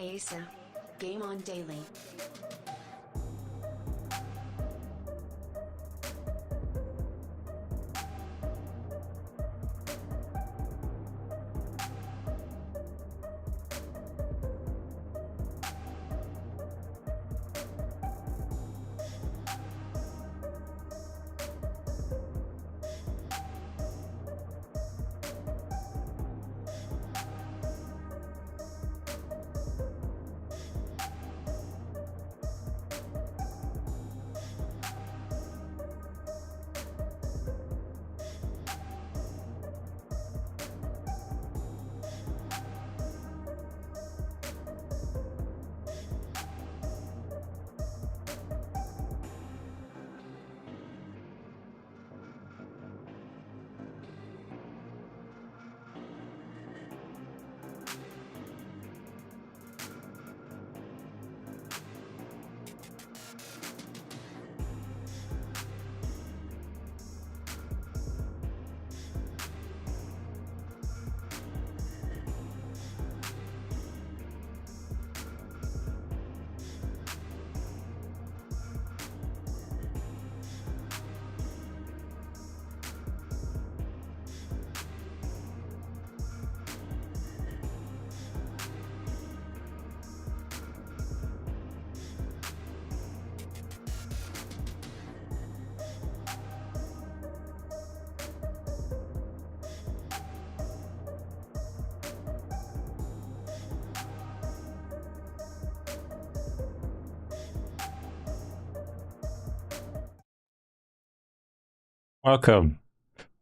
Q&Asa. Game on daily.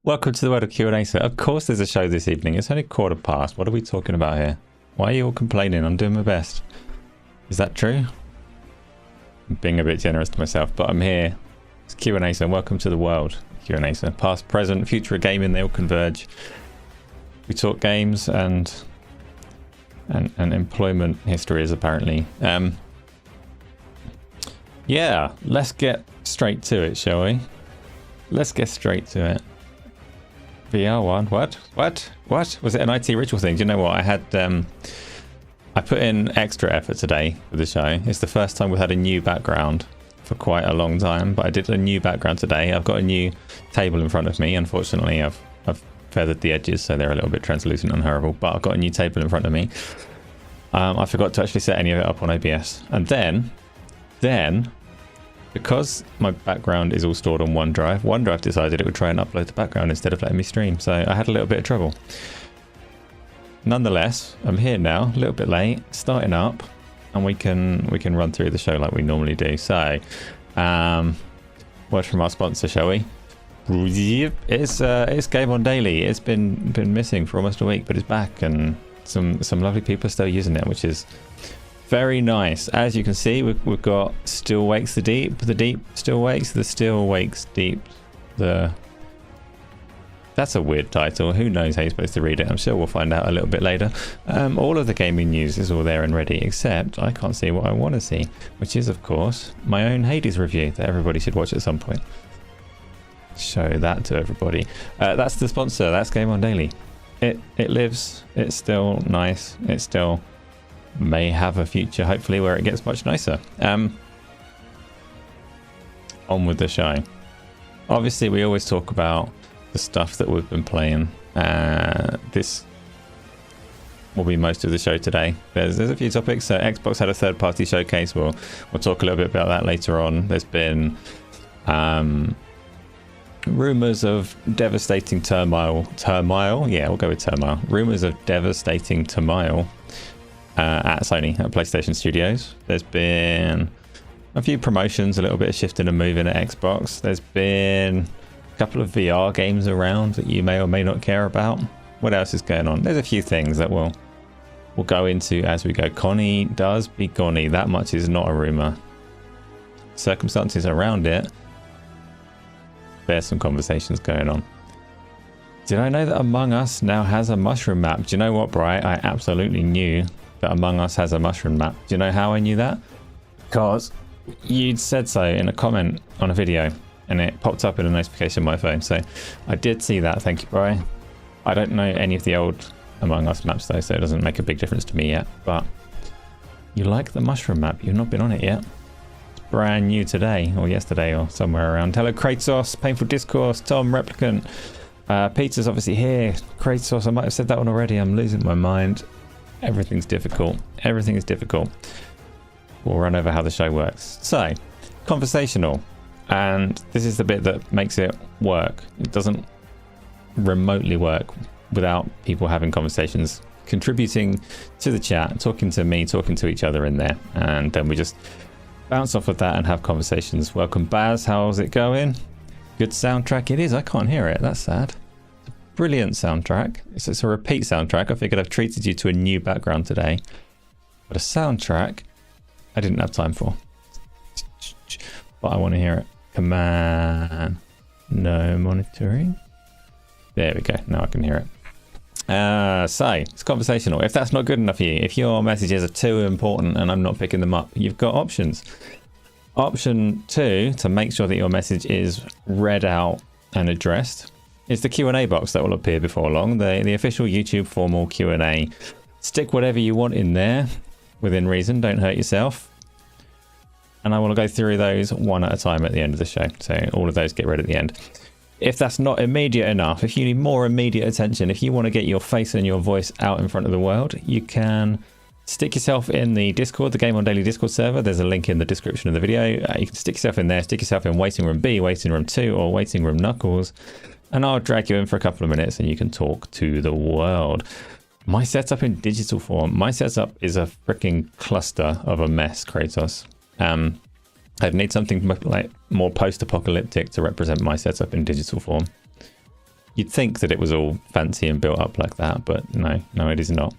Welcome to the world of Q&Asa. Of course there's a show this evening. It's only 1:15. What are we talking about here? Why are you all complaining? I'm doing my best. Is that true? I'm being a bit generous to myself, but I'm here. It's Q&Asa. Welcome to the world of Q&Asa. Past, present, future of gaming, they all converge. We talk games and employment histories apparently. Yeah, let's get straight to it, shall we? Let's get straight to it. VR1, what? Was it an IT ritual thing? Do you know what? I put in extra effort today for the show. It's the first time we've had a new background for quite a long time, but I did a new background today. I've got a new table in front of me. Unfortunately, I've feathered the edges, so they're a little bit translucent and horrible, but I've got a new table in front of me. I forgot to actually set any of it up on OBS. And then, because my background is all stored on OneDrive decided it would try and upload the background instead of letting me stream. So I had a little bit of trouble. Nonetheless, I'm here now, a little bit late, starting up, and we can run through the show like we normally do. So, word from our sponsor, shall we? It's Game On Daily. It's been missing for almost a week, but it's back, and some lovely people are still using it, which is very nice. As you can see, we've got Still Wakes the Deep Still Wakes, the Still Wakes Deep. That's a weird title. Who knows how you're supposed to read it? I'm sure we'll find out a little bit later. All of the gaming news is all there and ready, except I can't see what I want to see, which is, of course, my own Hades review that everybody should watch at some point. Show that to everybody. That's the sponsor. That's Game On Daily. It lives. It's still nice. It still may have a future, hopefully, where it gets much nicer. On with the show. Obviously, we always talk about the stuff that we've been playing. This will be most of the show today. There's a few topics. So Xbox had a third-party showcase. We'll talk a little bit about that later on. There's been rumours of devastating turmoil. Yeah, we'll go with turmoil. Rumours of devastating turmoil at Sony, at PlayStation Studios. There's been a few promotions, a little bit of shifting and moving at Xbox. There's been a couple of VR games around that you may or may not care about. What else is going on? There's a few things that we'll go into as we go. Connie does be Connie. That much is not a rumour. Circumstances around it, there's some conversations going on. Did I know that Among Us now has a mushroom map? Do you know what, Bright? I absolutely knew that Among Us has a mushroom map. Do you know how I knew that? Because you'd said so in a comment on a video, and it popped up in a notification on my phone. So I did see that. Thank you, Brian. I don't know any of the old Among Us maps though, so it doesn't make a big difference to me yet. But You like the mushroom map? You've not been on it yet. It's brand new today, or yesterday, or somewhere around. Hello, Kratos, Painful Discourse, Tom, Replicant. Peter's obviously here. Kratos, I might have said that one already. I'm losing my mind. Everything's difficult. Everything is difficult. We'll run over how the show works. So, conversational. And this is the bit that makes it work. It doesn't remotely work without people having conversations, contributing to the chat, talking to me, talking to each other in there. And then we just bounce off of that and have conversations. Welcome, Baz. How's it going? Good soundtrack it is. I can't hear it. That's sad. It's a brilliant soundtrack. It's a repeat soundtrack. I figured I've treated you to a new background today. But a soundtrack I didn't have time for. But I want to hear it. Command. No monitoring. There we go. Now I can hear it. So, it's conversational. If that's not good enough for you, if your messages are too important and I'm not picking them up, you've got options. Option 2, to make sure that your message is read out and addressed, is the Q&A box that will appear before long. The official YouTube formal Q&A. Stick whatever you want in there, within reason. Don't hurt yourself. And I want to go through those one at a time at the end of the show. So all of those get read at the end. If that's not immediate enough, if you need more immediate attention, if you want to get your face and your voice out in front of the world, you can stick yourself in the Discord, the Game On Daily Discord server. There's a link in the description of the video. You can stick yourself in there, stick yourself in Waiting Room B, Waiting Room 2, or Waiting Room Knuckles, and I'll drag you in for a couple of minutes and you can talk to the world. My setup in digital form. My setup is a freaking cluster of a mess, Kratos. I'd need something like more post-apocalyptic to represent my setup in digital form. You'd think that it was all fancy and built up like that, but no, it is not.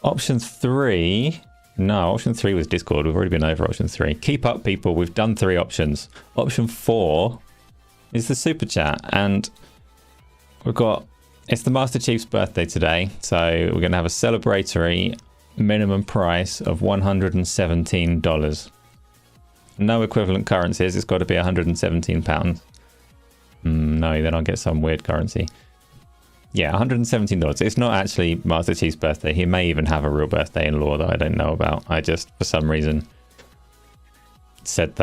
Option 3. No, option 3 was Discord. We've already been over option 3. Keep up, people. We've done 3 options. Option 4 is the super chat, and we've got, it's the Master Chief's birthday today, so we're going to have a celebratory minimum price of $117. No equivalent currencies. It's got to be £117. No, then I'll get some weird currency. Yeah, $117. It's not actually Master Chief's birthday. He may even have a real birthday in lore that I don't know about. I just, for some reason, said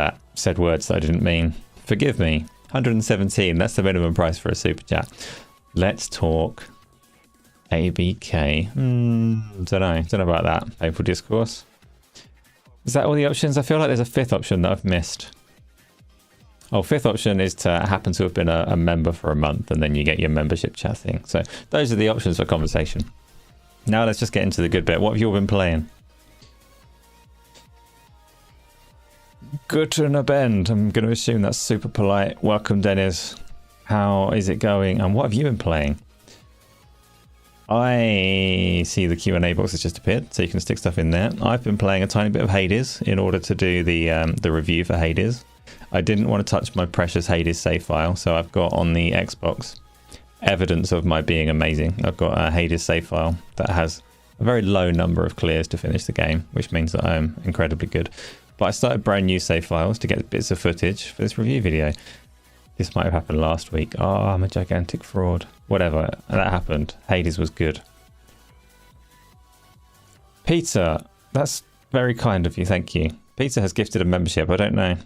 words that I didn't mean. Forgive me. 117. That's the minimum price for a super chat. Let's talk ABK. Don't know about that. Painful Discourse. Is that all the options? I feel like there's a 5th option that I've missed. Oh, 5th option is to happen to have been a member for a month and then you get your membership chat thing. So those are the options for conversation. Now let's just get into the good bit. What have you all been playing? Good and a bend. I'm going to assume that's super polite. Welcome, Dennis. How is it going? And what have you been playing? I see the Q&A box has just appeared, so you can stick stuff in there. I've been playing a tiny bit of Hades in order to do the review for Hades. I didn't want to touch my precious Hades save file, so I've got on the Xbox evidence of my being amazing. I've got a Hades save file that has a very low number of clears to finish the game, which means that I am incredibly good. But I started brand new save files to get bits of footage for this review video. This might have happened last week. Oh, I'm a gigantic fraud. Whatever, that happened. Hades was good. Peter, that's very kind of you, thank you. Peter has gifted a membership, I don't know.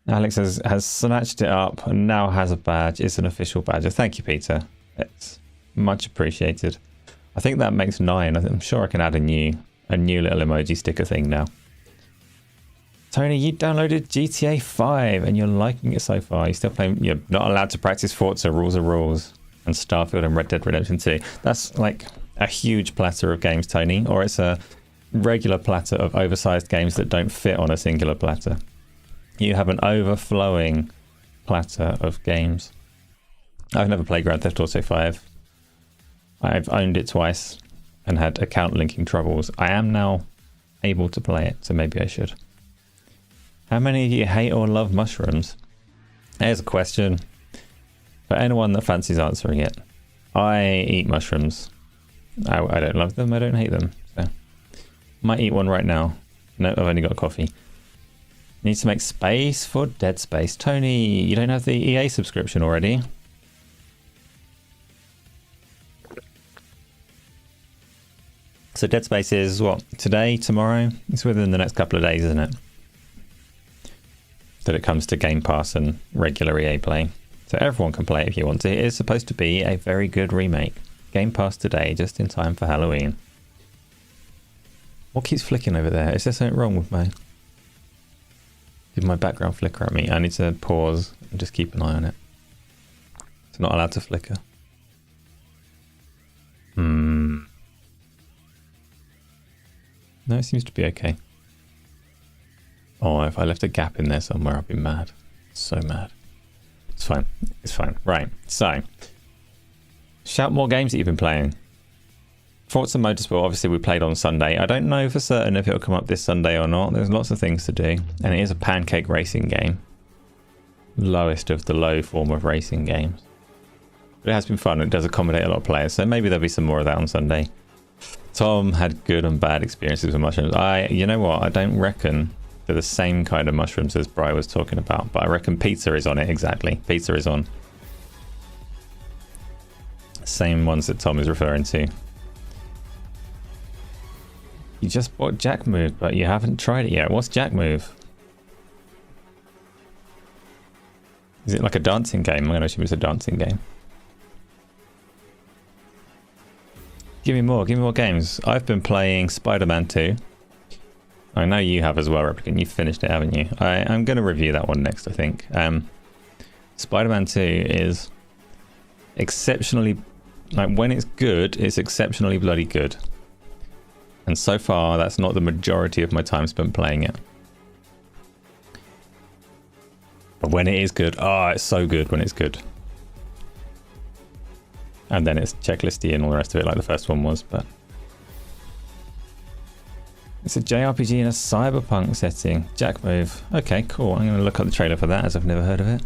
Alex has snatched it up and now has a badge. It's an official badge. Thank you, Peter. It's much appreciated. I think that makes 9. I'm sure I can add a new little emoji sticker thing now. Tony, you downloaded GTA 5 and you're liking it so far. You're still playing. You're not allowed to practice Forza. Rules are rules. And Starfield and Red Dead Redemption 2. That's like a huge platter of games, Tony. Or it's a regular platter of oversized games that don't fit on a singular platter. You have an overflowing platter of games. I've never played Grand Theft Auto 5. I've owned it twice and had account linking troubles. I am now able to play it, so maybe I should. How many of you hate or love mushrooms? There's a question for anyone that fancies answering it. I eat mushrooms. I don't love them. I don't hate them. So might eat one right now. No, I've only got coffee. Need to make space for Dead Space. Tony, you don't have the EA subscription already? So Dead Space is what? Today, tomorrow? It's within the next couple of days, isn't it? That it comes to Game Pass and regular EA Play. So everyone can play it if you want to. It is supposed to be a very good remake. Game Pass today, just in time for Halloween. What keeps flicking over there? Is there something wrong with my... Did my background flicker at me? I need to pause and just keep an eye on it. It's not allowed to flicker. No, it seems to be okay. Oh, if I left a gap in there somewhere, I'd be mad. So mad. It's fine. It's fine. Right, so. Shout more games that you've been playing. Forza Motorsport, obviously we played on Sunday. I don't know for certain if it'll come up this Sunday or not. There's lots of things to do. And it is a pancake racing game. Lowest of the low form of racing games. But it has been fun. It does accommodate a lot of players. So maybe there'll be some more of that on Sunday. Tom had good and bad experiences with mushrooms. You know what? I don't reckon they're the same kind of mushrooms as Bri was talking about. But I reckon pizza is on it, exactly. Pizza is on. Same ones that Tom is referring to. You just bought Jack Move, but you haven't tried it yet. What's Jack Move? Is it like a dancing game? I'm going to assume it's a dancing game. Give me more games. I've been playing Spider-Man 2. I know you have as well, Replicant. You've finished it, haven't you? I'm going to review that one next, I think. Spider-Man 2 is exceptionally... Like, when it's good, it's exceptionally bloody good. And so far, that's not the majority of my time spent playing it. But when it is good, it's so good when it's good. And then it's checklisty and all the rest of it, like the first one was, but... It's a JRPG in a cyberpunk setting. Jack Move. Okay, cool. I'm going to look up the trailer for that, as I've never heard of it.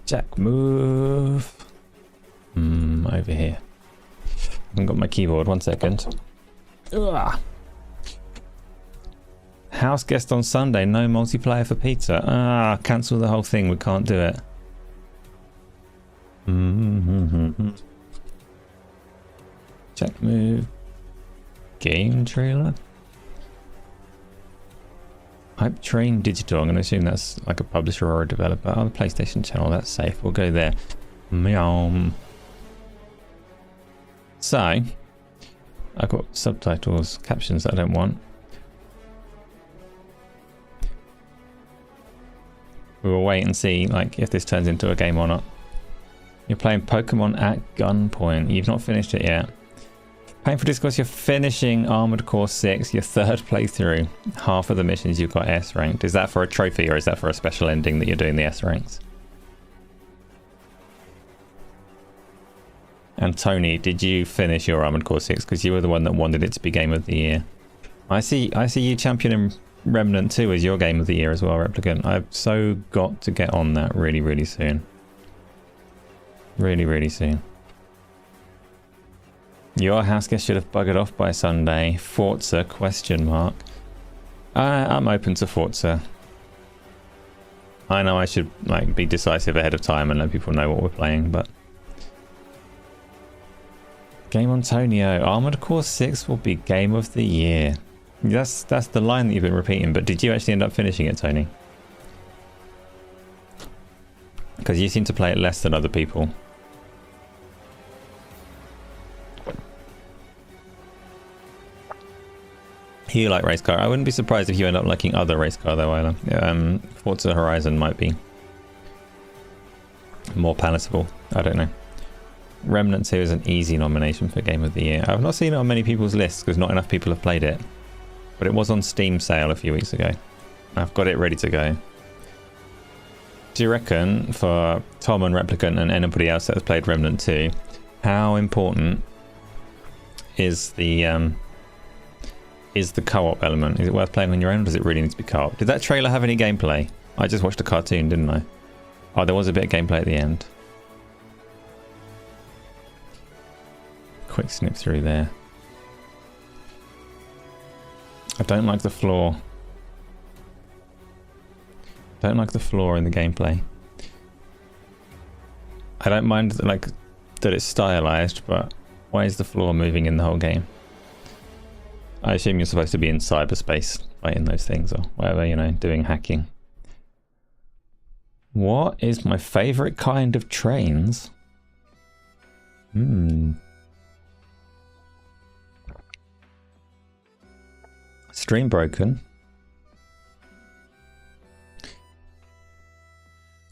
Jack Move. Over here. I haven't got my keyboard. 1 second. Ugh. House guest on Sunday. No multiplayer for pizza. Cancel the whole thing. We can't do it. Jack Move. Game trailer. Hype Train Digital. I'm going to assume that's like a publisher or a developer. Oh, the PlayStation channel. That's safe. We'll go there. Meow. So, I've got subtitles, captions that I don't want. We will wait and see, like, if this turns into a game or not. You're playing Pokemon at gunpoint. You've not finished it yet. Painful Discourse, you're finishing Armored Core 6, your third playthrough. Half of the missions you've got S ranked. Is that for a trophy or is that for a special ending that you're doing the S ranks? And Tony, did you finish your Armored Core 6? Because you were the one that wanted it to be Game of the Year. I see you championing Remnant 2 as your Game of the Year as well, Replicant. I've so got to get on that really, really soon. Really, really soon. Your house guest should have buggered off by Sunday. Forza, question mark. I'm open to Forza. I know I should like be decisive ahead of time and let people know what we're playing, but... Game Antonio. Armored Core 6 will be Game of the Year. That's the line that you've been repeating, but did you actually end up finishing it, Tony? Because you seem to play it less than other people. You like race car. I wouldn't be surprised if you end up liking other race car though either. Forza Horizon might be more palatable. I don't know. Remnant 2 is an easy nomination for Game of the Year. I've not seen it on many people's lists because not enough people have played it. But it was on Steam sale a few weeks ago. I've got it ready to go. Do you reckon, for Tom and Replicant and anybody else that has played Remnant 2, how important is the co-op element? Is it worth playing on your own or does it really need to be co-op? Did that trailer have any gameplay? I just watched a cartoon, didn't I? Oh, there was a bit of gameplay at the end. Quick snip through there. I don't like the floor. Don't like the floor in the gameplay. I don't mind like that it's stylized, but why is the floor moving in the whole game? I assume you're supposed to be in cyberspace fighting those things or whatever, you know, doing hacking. What is my favorite kind of trains? Stream broken.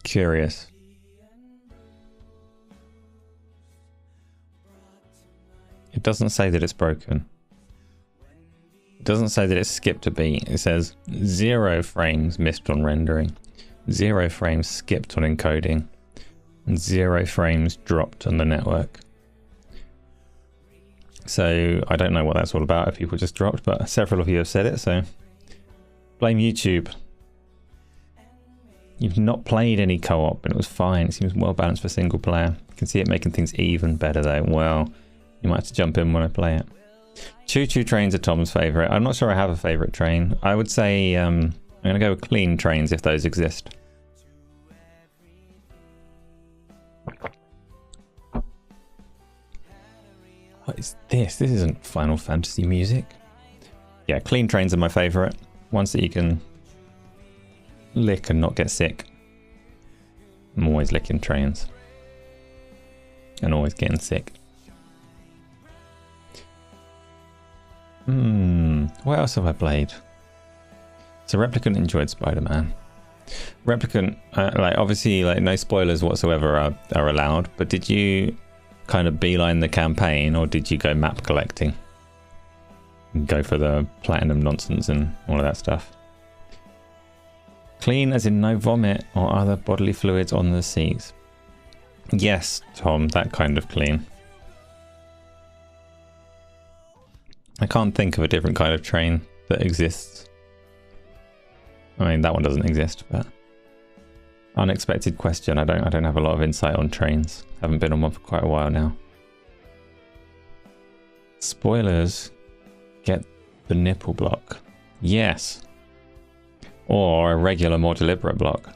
Curious. It doesn't say that it's broken. It doesn't say that it's skipped a beat. It says 0 frames missed on rendering, 0 frames skipped on encoding, and 0 frames dropped on the network. So I don't know what that's all about if people just dropped, but several of you have said it, so blame YouTube. You've not played any co-op and it was fine. It seems well balanced for single player. You can see it making things even better though. Well, you might have to jump in when I play it. Choo-choo trains are Tom's favourite. I'm not sure I have a favourite train. I would say I'm going to go with clean trains if those exist. What is this? This isn't Final Fantasy music. Yeah, clean trains are my favourite. Ones that you can lick and not get sick. I'm always licking trains. And always getting sick. What else have I played? So Replicant enjoyed Spider-Man. Replicant, like obviously like no spoilers whatsoever are allowed, but did you kind of beeline the campaign or did you go map collecting? And go for the platinum nonsense and all of that stuff? Clean as in no vomit or other bodily fluids on the seats. Yes, Tom, that kind of clean. I can't think of a different kind of train that exists. I mean, that one doesn't exist, but unexpected question. I don't have a lot of insight on trains. Haven't been on one for quite a while now. Spoilers. Get the nipple block. Yes. Or a regular, more deliberate block.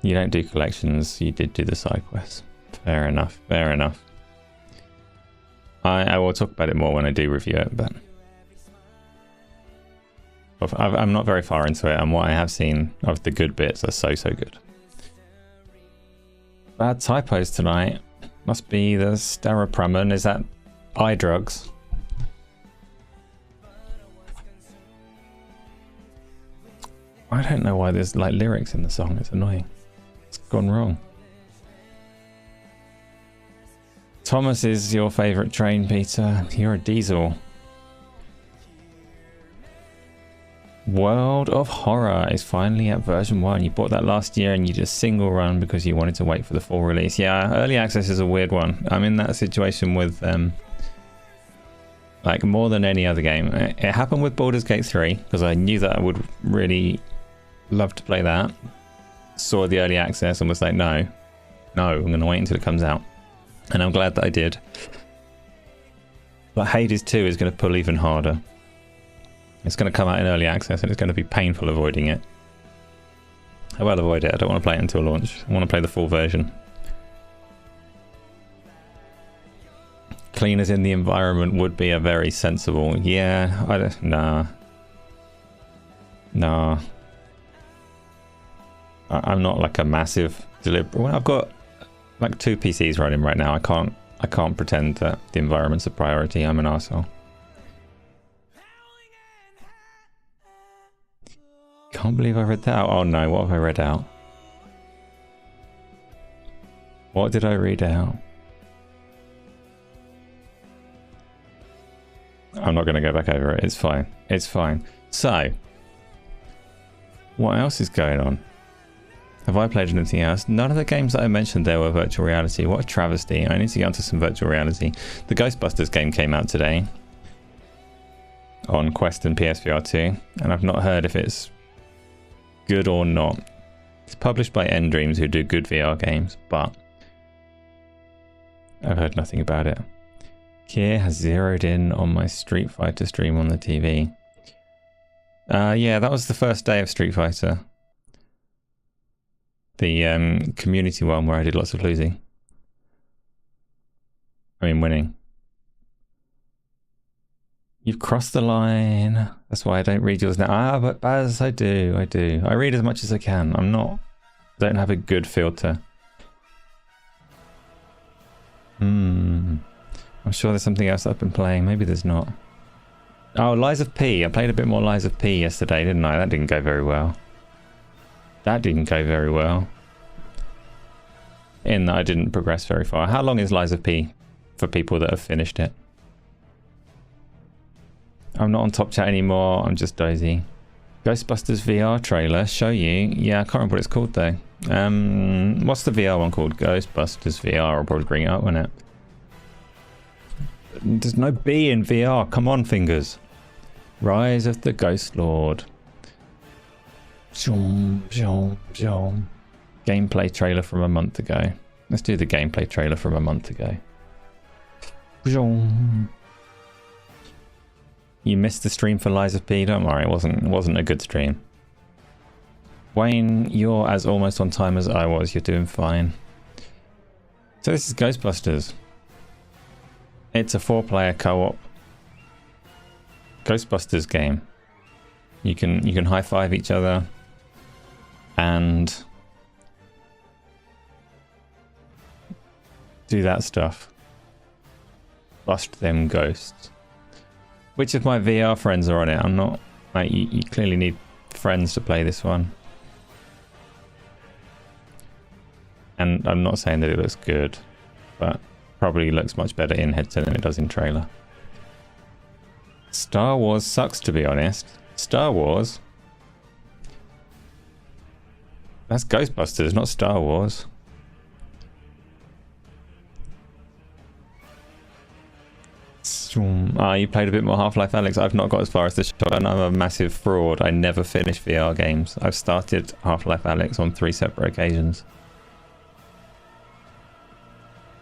You don't do collections. You did do the side quests. Fair enough. Fair enough. I will talk about it more when I do review it, but I'm not very far into it, and what I have seen of the good bits are so good. Bad typos tonight. Must be the Starapramen. Is that eye drugs? I don't know why there's like lyrics in the song. It's annoying. It's gone wrong. Thomas is your favourite train, Peter. You're a diesel. World of Horror is finally at version 1. You bought that last year and you just single run because you wanted to wait for the full release. Yeah, early access is a weird one. I'm in that situation with like more than any other game. It happened with Baldur's Gate 3 because I knew that I would really love to play that. Saw the early access and was like, no, I'm going to wait until it comes out. And I'm glad that I did. But Hades 2 is going to pull even harder. It's going to come out in early access and it's going to be painful avoiding it. I will avoid it. I don't want to play it until launch. I want to play the full version. Clean as in the environment would be a very sensible. Yeah, I don't. Nah. I'm not like a massive deliberate. Well, I've got like 2 PCs running right now. I can't pretend that the environment's a priority. I'm an arsehole. Can't believe I read that out. Oh no, what have I read out? What did I read out? I'm not going to go back over it. It's fine. It's fine. So, what else is going on? Have I played anything else? None of the games that I mentioned there were virtual reality. What a travesty. I need to get onto some virtual reality. The Ghostbusters game came out today on Quest and PSVR 2, and I've not heard if it's good or not. It's published by Endreams, who do good VR games, but I've heard nothing about it. Kier has zeroed in on my Street Fighter stream on the TV. Yeah, that was the first day of Street Fighter. The community one where I did lots of losing. I mean winning. You've crossed the line. That's why I don't read yours now. Ah, but Baz, I do. I read as much as I can. Don't have a good filter. I'm sure there's something else I've been playing. Maybe there's not. Oh, Lies of P. I played a bit more Lies of P yesterday, didn't I? That didn't go very well. In that I didn't progress very far. How long is Lies of P for people that have finished it? I'm not on Top Chat anymore. I'm just dozy. Ghostbusters VR trailer. Show you. Yeah, I can't remember what it's called though. What's the VR one called? Ghostbusters VR. I'll probably bring it up, won't it? There's no B in VR. Come on, fingers. Rise of the Ghost Lord. Gameplay trailer from a month ago. Let's do the gameplay trailer from a month ago. You missed the stream for Lies of P. Don't worry, it wasn't a good stream. Wayne, you're as almost on time as I was. You're doing fine. So this is Ghostbusters. It's a 4-player co-op Ghostbusters game. You can high five each other and do that stuff. Bust them ghosts. Which of my VR friends are on it? I'm not like you clearly need friends to play this one. And I'm not saying that it looks good, but probably looks much better in headset than it does in trailer. Star Wars sucks, to be honest. Star Wars? That's Ghostbusters, not Star Wars. You played a bit more Half-Life Alyx. I've not got as far as the shotgun. I'm a massive fraud. I never finish VR games. I've started Half-Life Alyx on 3 separate occasions.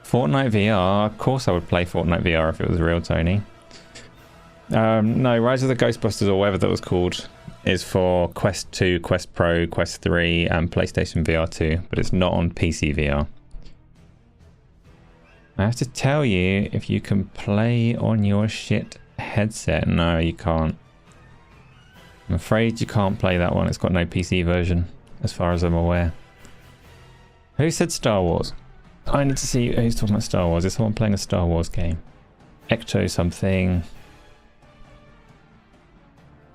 Fortnite VR? Of course I would play Fortnite VR if it was real, Tony. No, Rise of the Ghostbusters, or whatever that was called, is for Quest 2, Quest Pro, Quest 3 and PlayStation VR 2, but it's not on PC VR. I have to tell you, if you can play on your shit headset. No, you can't. I'm afraid you can't play that one. It's got no PC version, as far as I'm aware. Who said Star Wars? I need to see who's talking about Star Wars. Is someone playing a Star Wars game? Ecto something.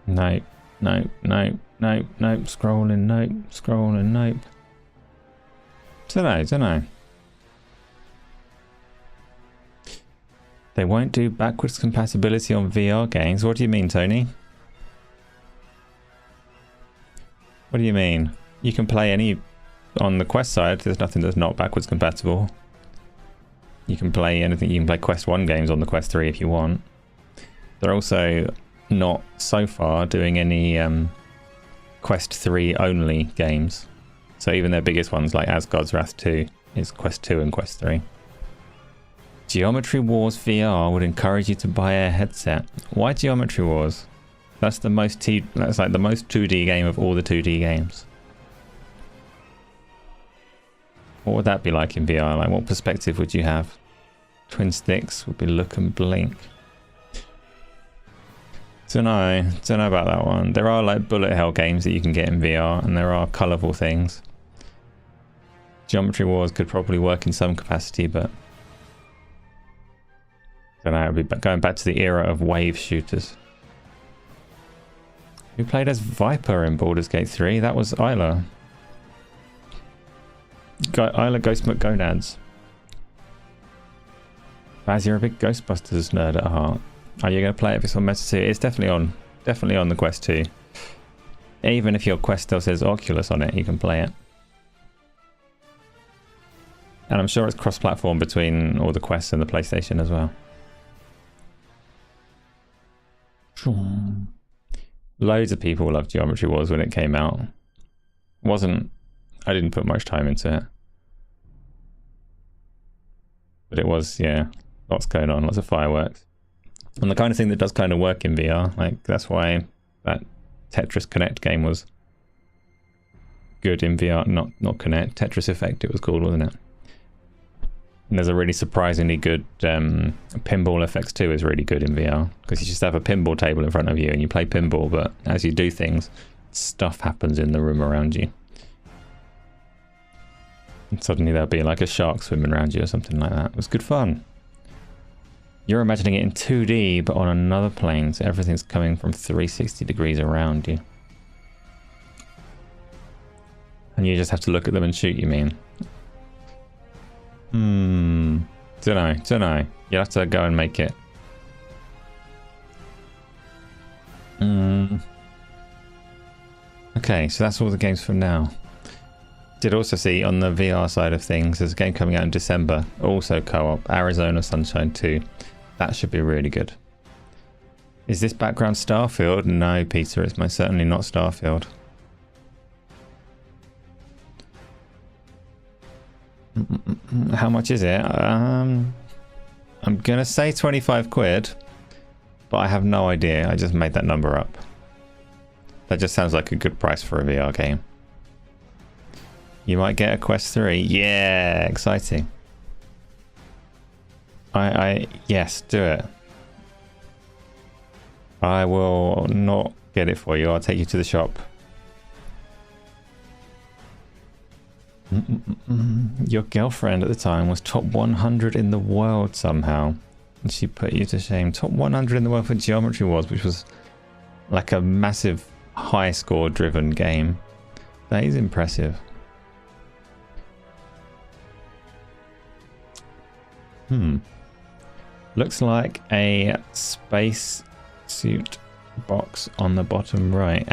Nope. Scrolling, nope. Dunno. They won't do backwards compatibility on VR games. What do you mean, Tony? What do you mean? You can play any... On the Quest side, there's nothing that's not backwards compatible. You can play anything. You can play Quest 1 games on the Quest 3 if you want. They're also not, so far, doing any Quest 3 only games. So even their biggest ones, like Asgard's Wrath 2, is Quest 2 and Quest 3. Geometry Wars VR would encourage you to buy a headset. Why Geometry Wars? That's the most that's like the most 2D game of all the 2D games. What would that be like in VR? Like, what perspective would you have? Twin sticks would be look and blink. Don't know about that one. There are like bullet hell games that you can get in VR, and there are colourful things. Geometry Wars could probably work in some capacity, but I don't know. It'd be going back to the era of wave shooters. Who played as Viper in Baldur's Gate 3? That was Isla. Isla Ghost McGonads. Baz, you're a big Ghostbusters nerd at heart. Are you going to play it if it's on Meta 2? It's definitely on the Quest 2. Even if your Quest still says Oculus on it, you can play it. And I'm sure it's cross-platform between all the Quests and the PlayStation as well. Loads of people loved Geometry Wars when it came out. I didn't put much time into it. But it was, yeah, lots going on, lots of fireworks. And the kind of thing that does kind of work in VR. Like, that's why that Tetris Connect game was good in VR. Not Connect, Tetris Effect it was called, wasn't it? And there's a really surprisingly good pinball effects too is really good in VR, because you just have a pinball table in front of you and you play pinball, but as you do things, stuff happens in the room around you. And suddenly there'll be like a shark swimming around you or something like that. It was good fun. You're imagining it in 2D, but on another plane, so everything's coming from 360 degrees around you. And you just have to look at them and shoot, you mean? Dunno. You'll have to go and make it. Okay, so that's all the games for now. Did also see on the VR side of things, there's a game coming out in December, also co-op, Arizona Sunshine 2. That should be really good. Is this background Starfield? No, Peter, it's most certainly not Starfield. How much is it? I'm gonna say 25 quid, but I have no idea. I just made that number up. That just sounds like a good price for a VR game. You might get a Quest 3. Yeah, exciting. Yes, do it. I will not get it for you. I'll take you to the shop. Your girlfriend at the time was top 100 in the world somehow, and she put you to shame. Top 100 in the world for Geometry Wars, which was like a massive high score driven game. That is impressive. Looks like a space suit box on the bottom right.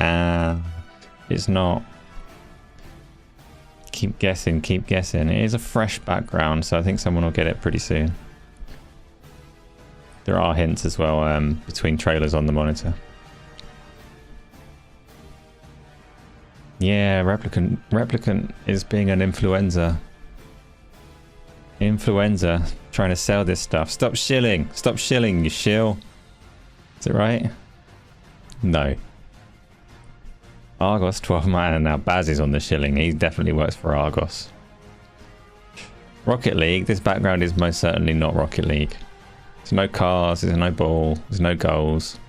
It's not. Keep guessing, keep guessing. It is a fresh background, so I think someone will get it pretty soon. There are hints as well between trailers on the monitor. Yeah, Replicant is being an influencer. Trying to sell this stuff. Stop shilling, you shill. Is it right? No. Argos 12 man, and now Baz is on the shilling. He definitely works for Argos. Rocket League. This background is most certainly not Rocket League. There's no cars, there's no ball, there's no goals.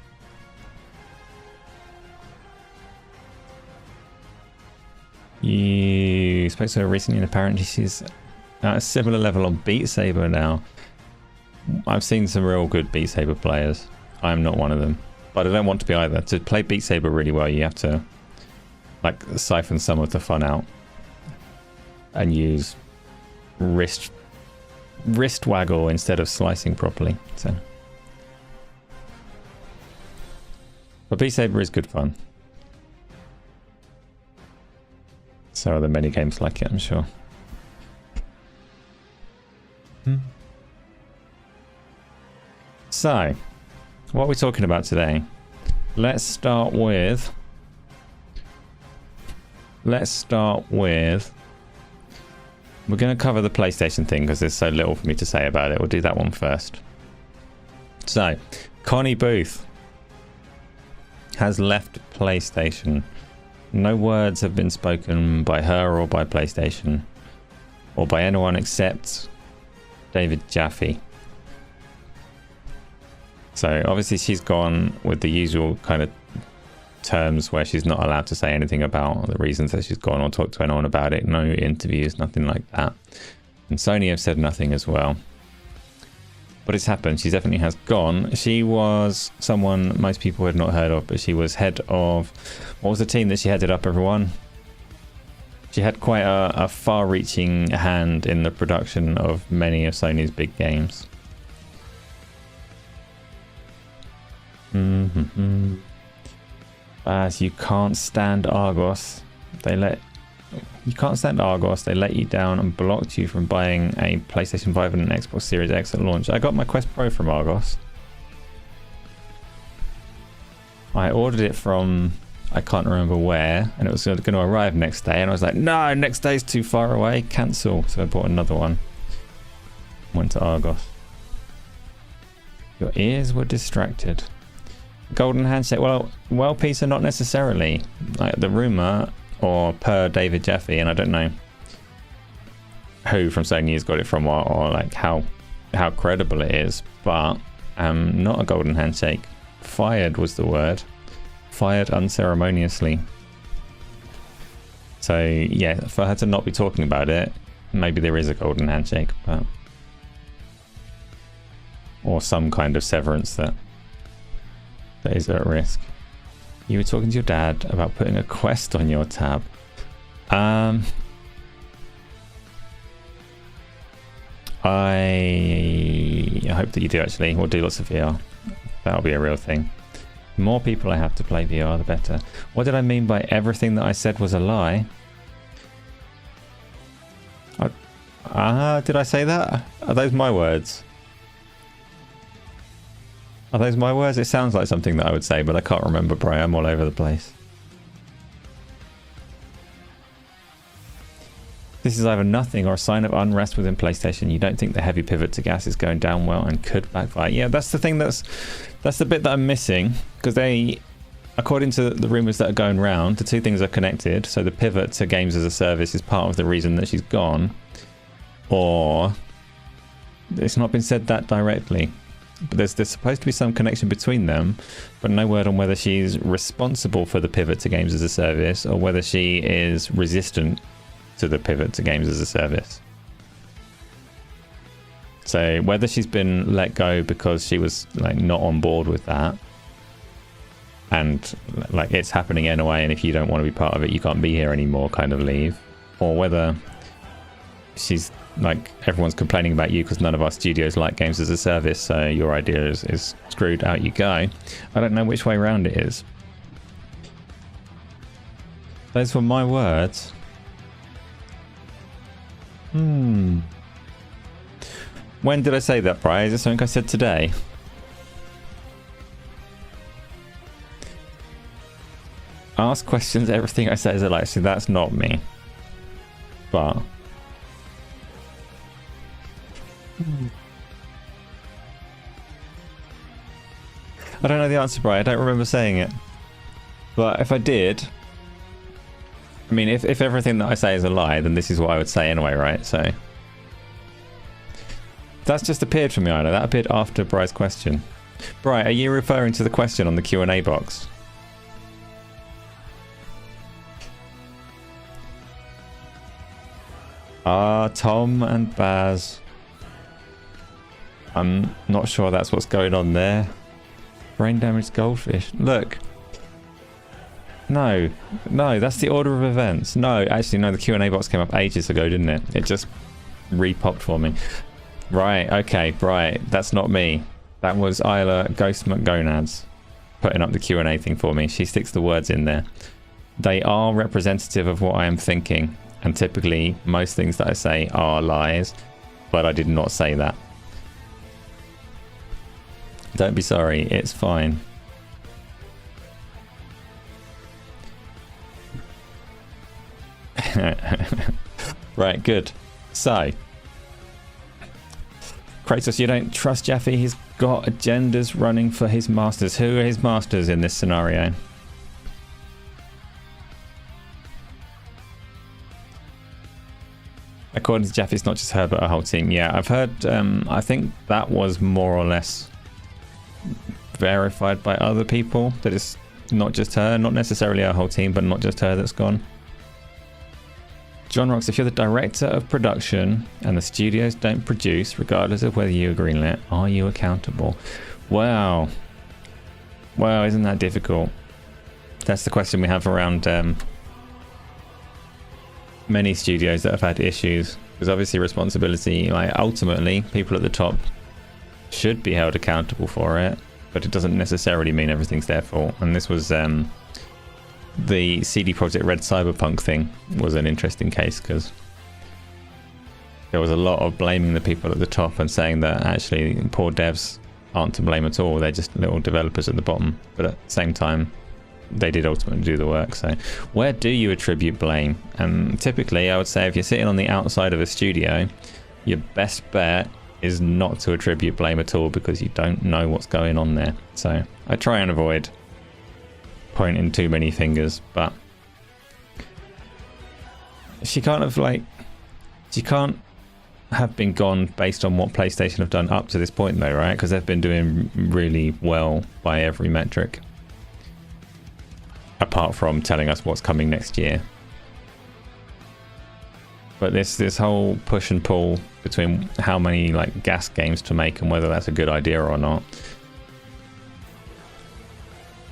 You spoke to her recently and apparently she's at a similar level on Beat Saber now. I've seen some real good Beat Saber players. I'm not one of them. But I don't want to be either. To play Beat Saber really well, you have to like siphon some of the fun out and use wrist waggle instead of slicing properly. So, but Beat Saber is good fun. So are there many games like it, I'm sure. So, what are we talking about today? Let's start with we're going to cover the PlayStation thing because there's so little for me to say about it. We'll do that one first. So, Connie Booth has left PlayStation. No words have been spoken by her or by PlayStation or by anyone except David Jaffe. So obviously she's gone with the usual kind of terms where she's not allowed to say anything about the reasons that she's gone or talk to anyone about it. No interviews, nothing like that. And Sony have said nothing as well. But it's happened. She definitely has gone. She was someone most people had not heard of, but she was head of... What was the team that she headed up, everyone? She had quite a far-reaching hand in the production of many of Sony's big games. As you can't stand Argos. You can't stand Argos. They let you down and blocked you from buying a PlayStation 5 and an Xbox Series X at launch. I got my Quest Pro from Argos. I ordered it from, I can't remember where, and it was going to arrive next day, and I was like, no, next day's too far away, cancel. So I bought another one. Went to Argos. Your ears were distracted. Golden handshake. Well, Peter, not necessarily. Like the rumor, or per David Jaffe, and I don't know. who from Sony's got it from, or like how credible it is, but not a golden handshake. Fired was the word. Fired unceremoniously. So yeah, for her to not be talking about it, maybe there is a golden handshake, but or some kind of severance that is at risk. You were talking to your dad about putting a quest on your tab. I hope that you do actually. We'll do lots of VR. That'll be a real thing. The more people I have to play VR, the better. What did I mean by everything that I said was a lie? Did I say that? Are those my words? Are those my words? It sounds like something that I would say, but I can't remember, Brian. I'm all over the place. This is either nothing or a sign of unrest within PlayStation. You don't think the heavy pivot to gas is going down well and could backfire. Yeah, that's the thing. That's the bit that I'm missing, because they, according to the rumors that are going around, the two things are connected. So the pivot to games as a service is part of the reason that she's gone, or it's not been said that directly. But there's supposed to be some connection between them, but no word on whether she's responsible for the pivot to games as a service or whether she is resistant to the pivot to games as a service. So whether she's been let go because she was like not on board with that, and like it's happening anyway, and if you don't want to be part of it, you can't be here anymore, kind of leave, or whether she's like, everyone's complaining about you because none of our studios like games as a service, so your idea is screwed, out you go. I don't know which way around it is. Those were my words. When did I say that, Brian? Is it something I said today? Ask questions, everything I say is a lie. So that's not me. But I don't know the answer, Brian. I don't remember saying it. But if I did, I mean, if everything that I say is a lie, then this is what I would say anyway, right? So that's just appeared for me, I know. That appeared after Bry's question. Bry, are you referring to the question on the Q&A box? Tom and Baz. I'm not sure that's what's going on there. Brain damaged goldfish. Look. No, that's the order of events. No, actually, no, the Q&A box came up ages ago, didn't it? It just re-popped for me. Right, okay, right. That's not me. That was Isla Ghost McGonads putting up the Q&A thing for me. She sticks the words in there. They are representative of what I am thinking. And typically, most things that I say are lies. But I did not say that. Don't be sorry, it's fine. Right, good. So, Kratos, you don't trust Jaffe? He's got agendas running for his masters. Who are his masters in this scenario? According to Jaffe, it's not just her, but a whole team. Yeah, I've heard, I think that was more or less verified by other people, that it's not just her, not necessarily our whole team, but not just her that's gone. John Rocks, if you're the director of production and the studios don't produce, regardless of whether you are greenlit, are you accountable? Wow. Wow, isn't that difficult? That's the question we have around many studios that have had issues. Because obviously responsibility, like ultimately, people at the top should be held accountable for it, but it doesn't necessarily mean everything's their fault. And this was the CD Projekt Red Cyberpunk thing was an interesting case, because there was a lot of blaming the people at the top and saying that actually poor devs aren't to blame at all, they're just little developers at the bottom, but at the same time they did ultimately do the work. So where do you attribute blame? And typically I would say if you're sitting on the outside of a studio, your best bet is not to attribute blame at all, because you don't know what's going on there. So I try and avoid pointing too many fingers, but she can't have been gone based on what PlayStation have done up to this point though, right? Because they've been doing really well by every metric. Apart from telling us what's coming next year. But this whole push and pull between how many like gas games to make and whether that's a good idea or not.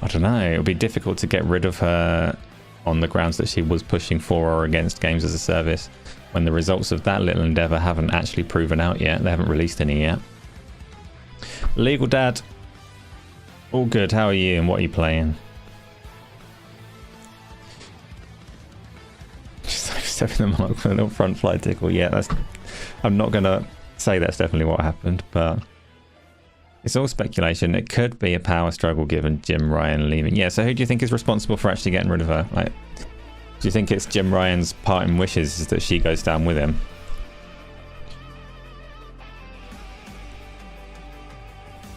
I don't know. It would be difficult to get rid of her on the grounds that she was pushing for or against games as a service when the results of that little endeavor haven't actually proven out yet. They haven't released any yet. Legal Dad. All good. How are you and what are you playing? Stepping the mark for a little front fly tickle. Yeah, that's. I'm not gonna say that's definitely what happened, but it's all speculation. It could be a power struggle given Jim Ryan leaving. Yeah. So who do you think is responsible for actually getting rid of her? Like, do you think it's Jim Ryan's parting wishes is that she goes down with him?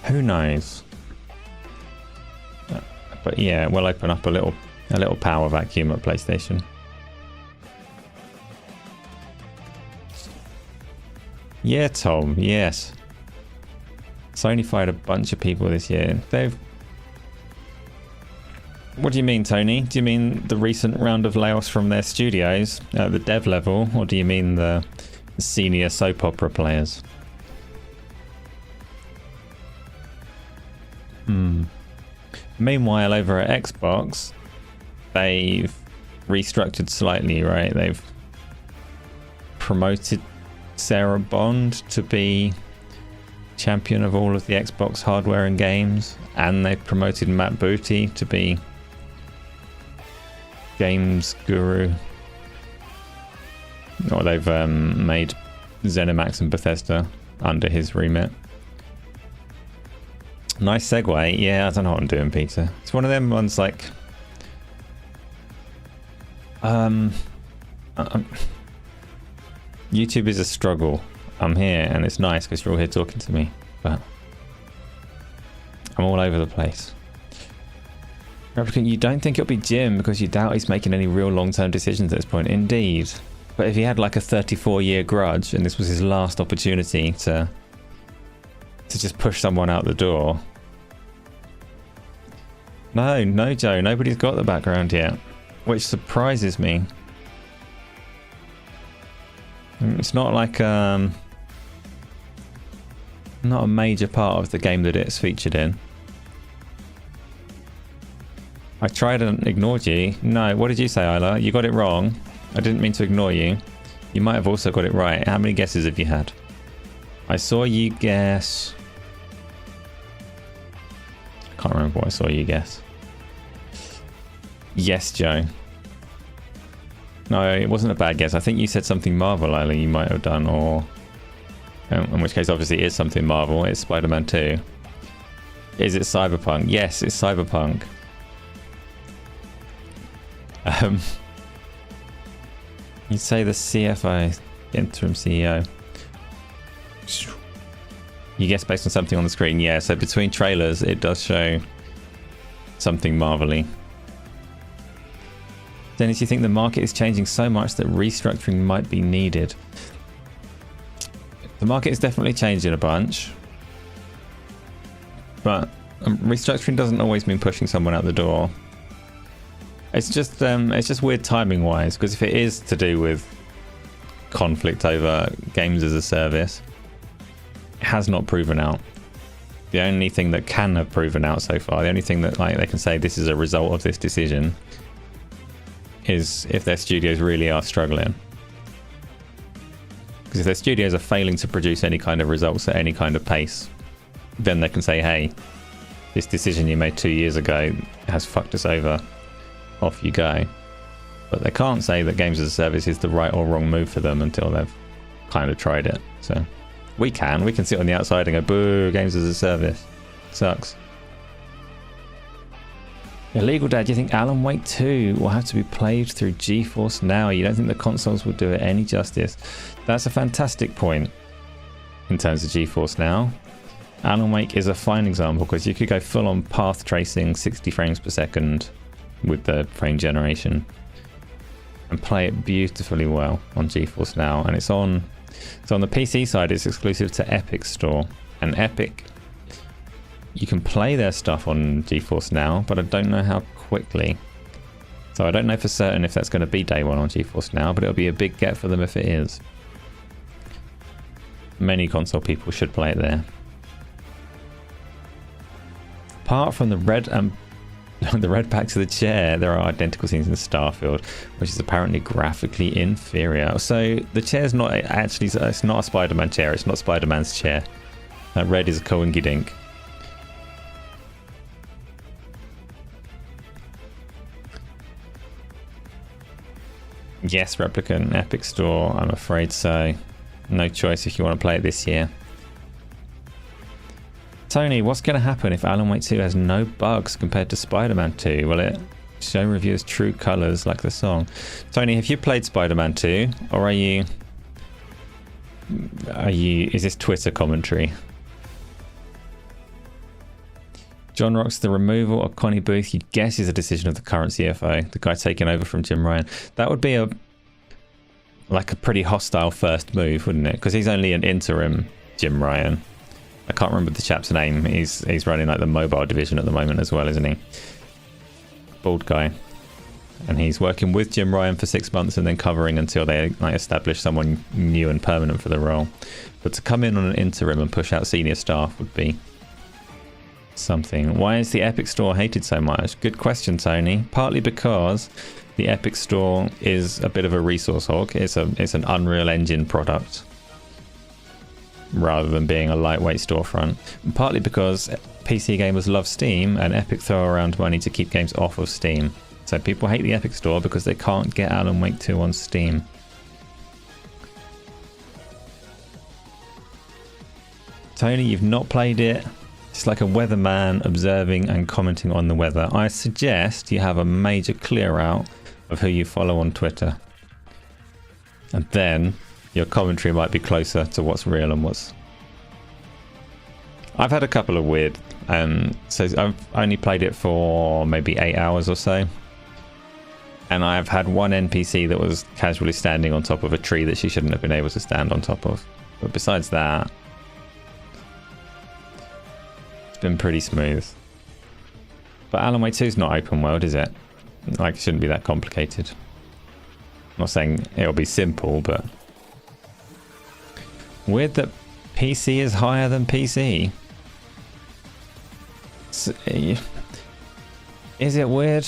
Who knows? But yeah, we'll open up a little power vacuum at PlayStation. Yeah, Tom, yes. Sony fired a bunch of people this year. What do you mean, Tony? Do you mean the recent round of layoffs from their studios at the dev level, or do you mean the senior soap opera players? Meanwhile, over at Xbox, they've restructured slightly, right? They've promoted Sarah Bond to be champion of all of the Xbox hardware and games, and they've promoted Matt Booty to be games guru. Or they've made ZeniMax and Bethesda under his remit. Nice segue. Yeah, I don't know what I'm doing, Peter. It's one of them ones like YouTube is a struggle. I'm here and it's nice because you're all here talking to me, but I'm all over the place. Replicant, you don't think it'll be Jim because you doubt he's making any real long-term decisions at this point. Indeed. But if he had like a 34-year grudge and this was his last opportunity to just push someone out the door. No, Joe, nobody's got the background yet, which surprises me. It's not like not a major part of the game that it's featured in. I tried and ignored you. No, what did you say, Isla? You got it wrong. I didn't mean to ignore you. You might have also got it right. How many guesses have you had? I saw you guess... I can't remember what I saw you guess. Yes, Joe. No, it wasn't a bad guess. I think you said something Marvel, Isla, you might have done, or... in which case, obviously, it is something Marvel. It's Spider-Man 2. Is it Cyberpunk? Yes, it's Cyberpunk. You'd say the CFO, interim CEO. You guess based on something on the screen. Yeah, so between trailers, it does show something Marvel-y. Dennis, you think the market is changing so much that restructuring might be needed? The market is definitely changing a bunch. But restructuring doesn't always mean pushing someone out the door. It's just weird timing wise, because if it is to do with conflict over games as a service, it has not proven out. The only thing that can have proven out so far, the only thing that like they can say this is a result of this decision, is if their studios really are struggling. Because if their studios are failing to produce any kind of results at any kind of pace, then they can say, hey, this decision you made 2 years ago has fucked us over. Off you go. But they can't say that games as a service is the right or wrong move for them until they've kind of tried it. So we can sit on the outside and go, boo, games as a service. Sucks. Illegal Dad, do you think Alan Wake 2 will have to be played through GeForce Now? You don't think the consoles will do it any justice? That's a fantastic point in terms of GeForce Now. Alan Wake is a fine example because you could go full on path tracing 60 frames per second with the frame generation and play it beautifully well on GeForce Now, and it's on So on the PC side, it's exclusive to Epic Store. And Epic, you can play their stuff on GeForce Now, but I don't know how quickly. So I don't know for certain if that's going to be day one on GeForce Now, but it'll be a big get for them if it is. Many console people should play it there. Apart from the red the red back to the chair, there are identical scenes in Starfield, which is apparently graphically inferior. So the chair's not actually, it's not a Spider-Man chair, it's not Spider-Man's chair. That red is a Coinky Dink. Yes, Replicant, Epic Store, I'm afraid so. No choice if you want to play it this year. Tony, what's going to happen if Alan Wake 2 has no bugs compared to Spider-Man 2? Will it show reviewers true colours like the song? Tony, have you played Spider-Man 2? Or is this Twitter commentary? John Rocks, the removal of Connie Booth, you guess is a decision of the current CFO, the guy taking over from Jim Ryan. That would be like a pretty hostile first move, wouldn't it? Because he's only an interim Jim Ryan. I can't remember the chap's name. He's running like the mobile division at the moment as well, isn't he? Bald guy. And he's working with Jim Ryan for 6 months and then covering until they like establish someone new and permanent for the role. But to come in on an interim and push out senior staff would be something. Why is the Epic Store hated so much? Good question, Tony. Partly because the Epic Store is a bit of a resource hog. It's an Unreal Engine product, rather than being a lightweight storefront. And partly because PC gamers love Steam and Epic throw around money to keep games off of Steam. So people hate the Epic Store because they can't get Alan Wake 2 on Steam. Tony, you've not played it. It's like a weatherman observing and commenting on the weather. I suggest you have a major clear out of who you follow on Twitter. And then your commentary might be closer to what's real and what's... I've had a couple of weird... so I've only played it for maybe 8 hours or so. And I've had one NPC that was casually standing on top of a tree that she shouldn't have been able to stand on top of. But besides that, it's been pretty smooth. But Alan Wake 2 is not open world, is it? Like, it shouldn't be that complicated. I'm not saying it'll be simple, but... Weird that PC is higher than PC. Is it weird?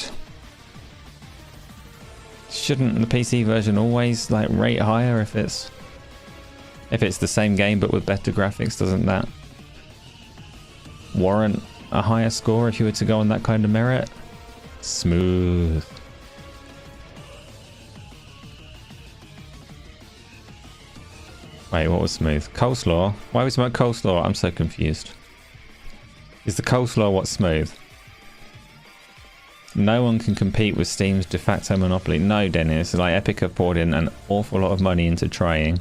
Shouldn't the PC version always like rate higher if it's the same game but with better graphics? Doesn't that warrant a higher score if you were to go on that kind of merit? Smooth. Wait, what was smooth? Coleslaw? Why was about coleslaw? I'm so confused. Is the coleslaw what's smooth? No one can compete with Steam's de facto monopoly. No, Dennis. Like, Epic have poured in an awful lot of money into trying.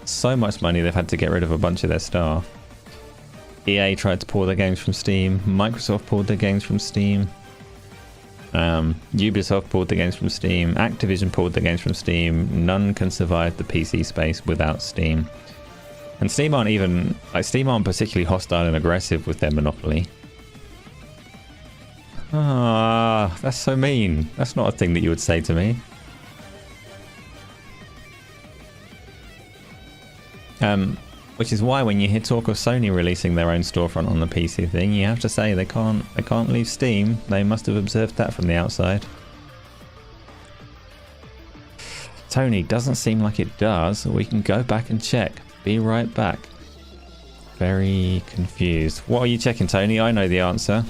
So much money they've had to get rid of a bunch of their staff. EA tried to pull their games from Steam. Microsoft pulled their games from Steam. Ubisoft pulled the games from Steam. Activision pulled the games from Steam. None can survive the PC space without Steam. And Steam aren't particularly hostile and aggressive with their monopoly. Ah, that's so mean. That's not a thing that you would say to me. Which is why when you hear talk of Sony releasing their own storefront on the PC thing, you have to say they can't leave Steam. They must have observed that from the outside. Tony, doesn't seem like it does. We can go back and check. Be right back. Very confused. What are you checking, Tony? I know the answer.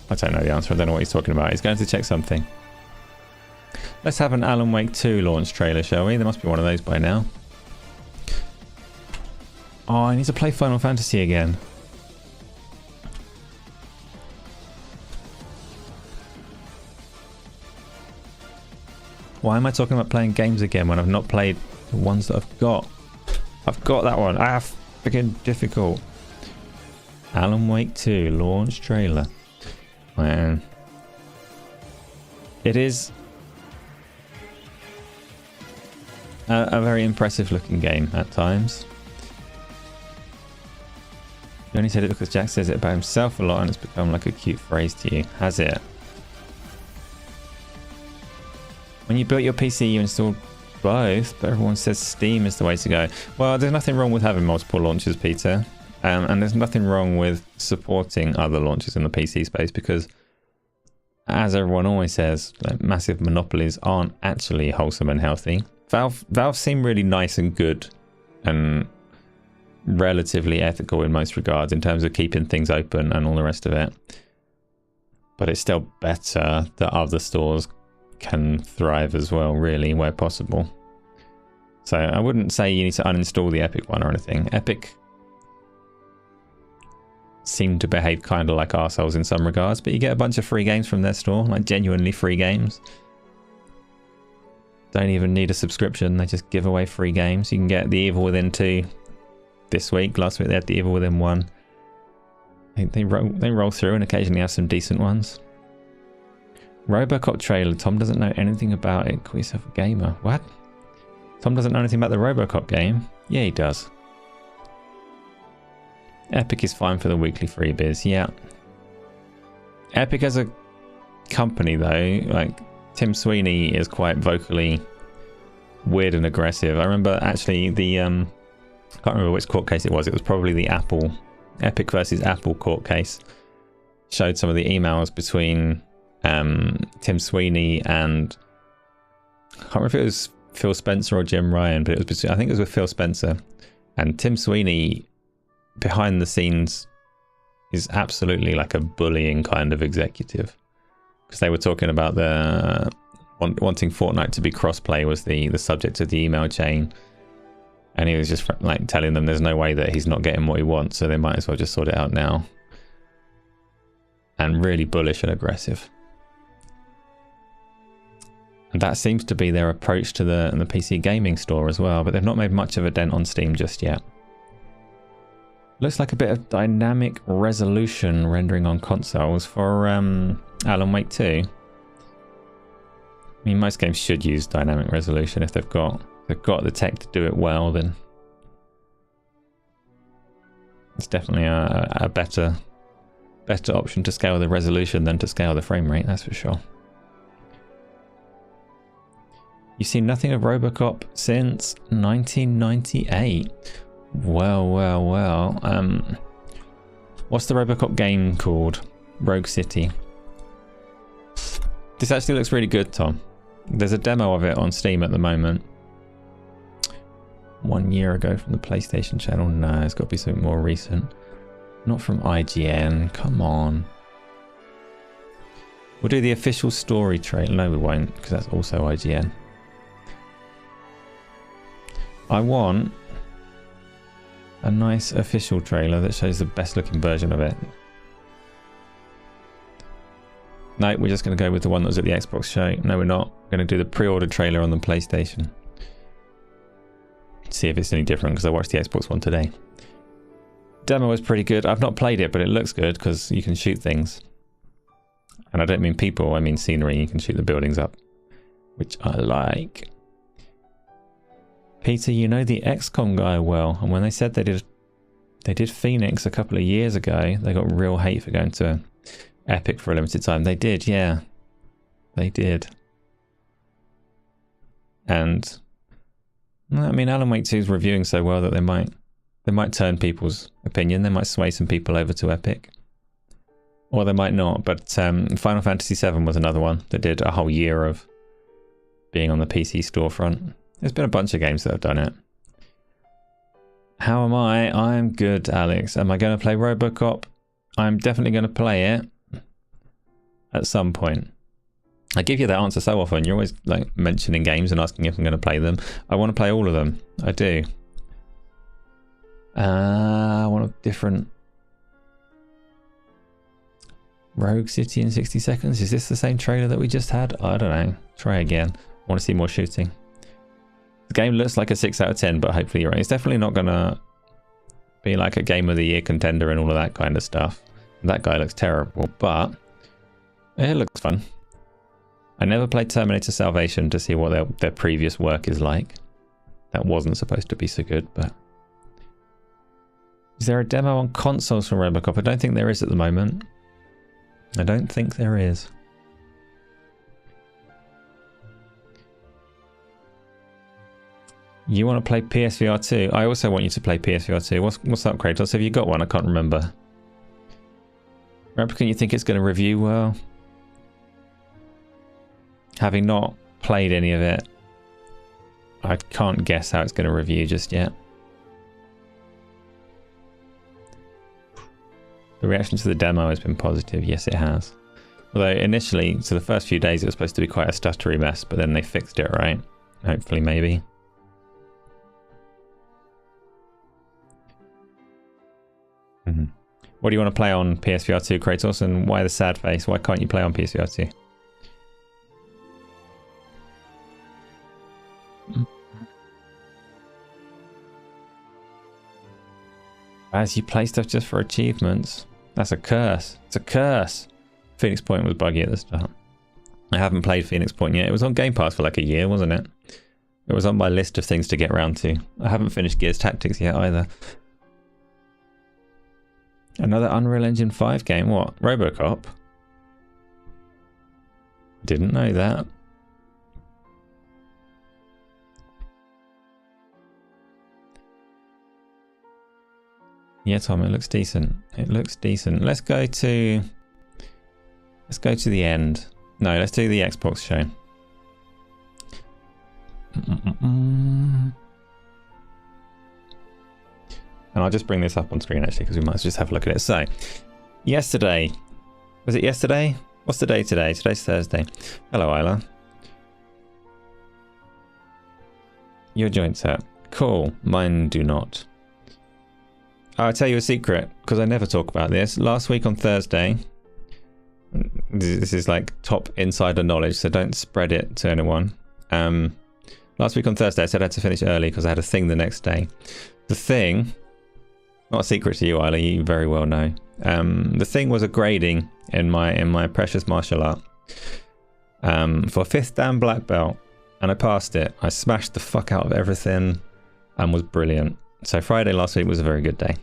I don't know the answer. I don't know what he's talking about. He's going to check something. Let's have an Alan Wake 2 launch trailer, shall we? There must be one of those by now. Oh, I need to play Final Fantasy again. Why am I talking about playing games again when I've not played the ones that I've got? I've got that one. Freaking difficult. Alan Wake 2 launch trailer. Man. It is a very impressive looking game at times. You only said it because Jack says it about himself a lot and it's become like a cute phrase to you. Has it? When you built your PC, you installed both, but everyone says Steam is the way to go. Well, there's nothing wrong with having multiple launchers, Peter. And there's nothing wrong with supporting other launchers in the PC space because, as everyone always says, like, massive monopolies aren't actually wholesome and healthy. Valve seem really nice and good and relatively ethical in most regards in terms of keeping things open and all the rest of it. But it's still better that other stores can thrive as well, really, where possible. So I wouldn't say you need to uninstall the Epic one or anything. Epic seem to behave kind of like arseholes in some regards, but you get a bunch of free games from their store, like genuinely free games. Don't even need a subscription, they just give away free games. You can get The Evil Within 2 this week. Last week they had The Evil Within 1. They roll through and occasionally have some decent ones. Robocop trailer. Tom doesn't know anything about it. Call yourself a gamer. What? Tom doesn't know anything about the Robocop game? Yeah, he does. Epic is fine for the weekly freebies. Yeah. Epic as a company, though, like Tim Sweeney is quite vocally weird and aggressive. I remember actually the I can't remember which court case it was. It was probably the Epic versus Apple court case. Showed some of the emails between Tim Sweeney and I can't remember if it was Phil Spencer or Jim Ryan, but it was between, I think it was with Phil Spencer. And Tim Sweeney behind the scenes is absolutely like a bullying kind of executive, because they were talking about the wanting Fortnite to be crossplay was the subject of the email chain, and he was just like telling them there's no way that he's not getting what he wants, so they might as well just sort it out now. And really bullish and aggressive. And that seems to be their approach to the PC gaming store as well, but they've not made much of a dent on Steam just yet. Looks like a bit of dynamic resolution rendering on consoles for Alan Wake 2. I mean, most games should use dynamic resolution if they've got the tech to do it well. Then it's definitely a better option to scale the resolution than to scale the frame rate. That's for sure. You've seen nothing of Robocop since 1998. Well. What's the Robocop game called? Rogue City. This actually looks really good, Tom. There's a demo of it on Steam at the moment. 1 year ago from the PlayStation channel. No, it's got to be something more recent. Not from IGN. Come on. We'll do the official story trailer. No, we won't, because that's also IGN. I want a nice official trailer that shows the best looking version of it. No, we're just going to go with the one that was at the Xbox show. No, we're not. We're going to do the pre-order trailer on the PlayStation. See if it's any different, because I watched the Xbox one today. Demo was pretty good. I've not played it, but it looks good because you can shoot things. And I don't mean people, I mean scenery. You can shoot the buildings up, which I like. Peter, you know the XCOM guy well, and when they said they did Phoenix a couple of years ago, they got real hate for going to Epic for a limited time. They did, yeah. They did. And I mean, Alan Wake 2 is reviewing so well that they might turn people's opinion. They might sway some people over to Epic. Or they might not, but Final Fantasy VII was another one that did a whole year of being on the PC storefront. There's been a bunch of games that have done it. How am I? I'm good, Alex. Am I going to play Robocop? I'm definitely going to play it at some point. I give you that answer so often. You're always like mentioning games and asking if I'm going to play them. I want to play all of them. I do. I want a different Rogue City in 60 seconds. Is this the same trailer that we just had? I don't know. Try again. I want to see more shooting. The game looks like a 6 out of 10, but hopefully you're right. It's definitely not going to be like a Game of the Year contender and all of that kind of stuff. That guy looks terrible, but it looks fun. I never played Terminator Salvation to see what their previous work is like. That wasn't supposed to be so good, but... Is there a demo on consoles for Robocop? I don't think there is at the moment. I don't think there is. You want to play PSVR 2? I also want you to play PSVR 2. What's up, Kratos? Have you got one? I can't remember. Replicant, you think it's going to review well? Having not played any of it, I can't guess how it's going to review just yet. The reaction to the demo has been positive. Yes, it has. Although initially, so the first few days, it was supposed to be quite a stuttery mess, but then they fixed it, right? Hopefully, maybe. What do you want to play on PSVR 2, Kratos? And why the sad face? Why can't you play on PSVR 2? As you play stuff just for achievements. That's a curse. It's a curse. Phoenix Point was buggy at the start. I haven't played Phoenix Point yet. It was on Game Pass for like a year, wasn't it? It was on my list of things to get around to. I haven't finished Gears Tactics yet either. Another Unreal Engine 5 game? What? Robocop? Didn't know that. Yeah, Tom, it looks decent. It looks decent. Let's go to the end. No, let's do the Xbox show. And I'll just bring this up on screen actually, because we might just have a look at it. So, yesterday. Was it yesterday? What's the day today? Today's Thursday. Hello, Isla. Your joints hurt. Cool. Mine do not. I'll tell you a secret, because I never talk about this. Last week on Thursday, this is like top insider knowledge, so don't spread it to anyone. Last week on Thursday, I said I had to finish early because I had a thing the next day. The thing, not a secret to you, Isla, you very well know. The thing was a grading in my precious martial art for 5th Dan black belt, and I passed it. I smashed the fuck out of everything and was brilliant. So Friday last week was a very good day.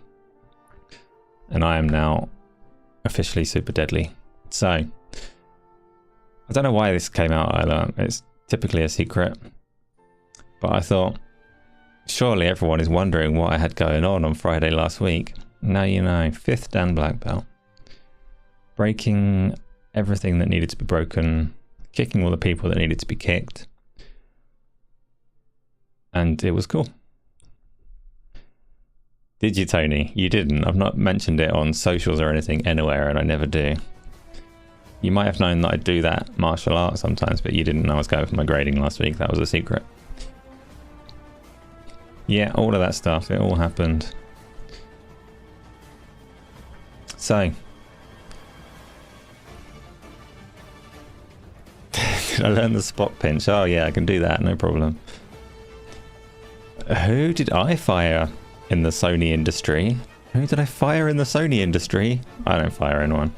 And I am now officially super deadly. So, I don't know why this came out either. It's typically a secret. But I thought, surely everyone is wondering what I had going on Friday last week. Now you know, 5th Dan black belt. Breaking everything that needed to be broken. Kicking all the people that needed to be kicked. And it was cool. Did you, Tony? You didn't. I've not mentioned it on socials or anything anywhere, and I never do. You might have known that I do that martial art sometimes, but you didn't know I was going for my grading last week. That was a secret. Yeah, all of that stuff. It all happened. So. Did I learn the spot pinch? Oh yeah, I can do that. No problem. Who did I fire in the Sony industry? Who did I fire in the Sony industry? I don't fire anyone.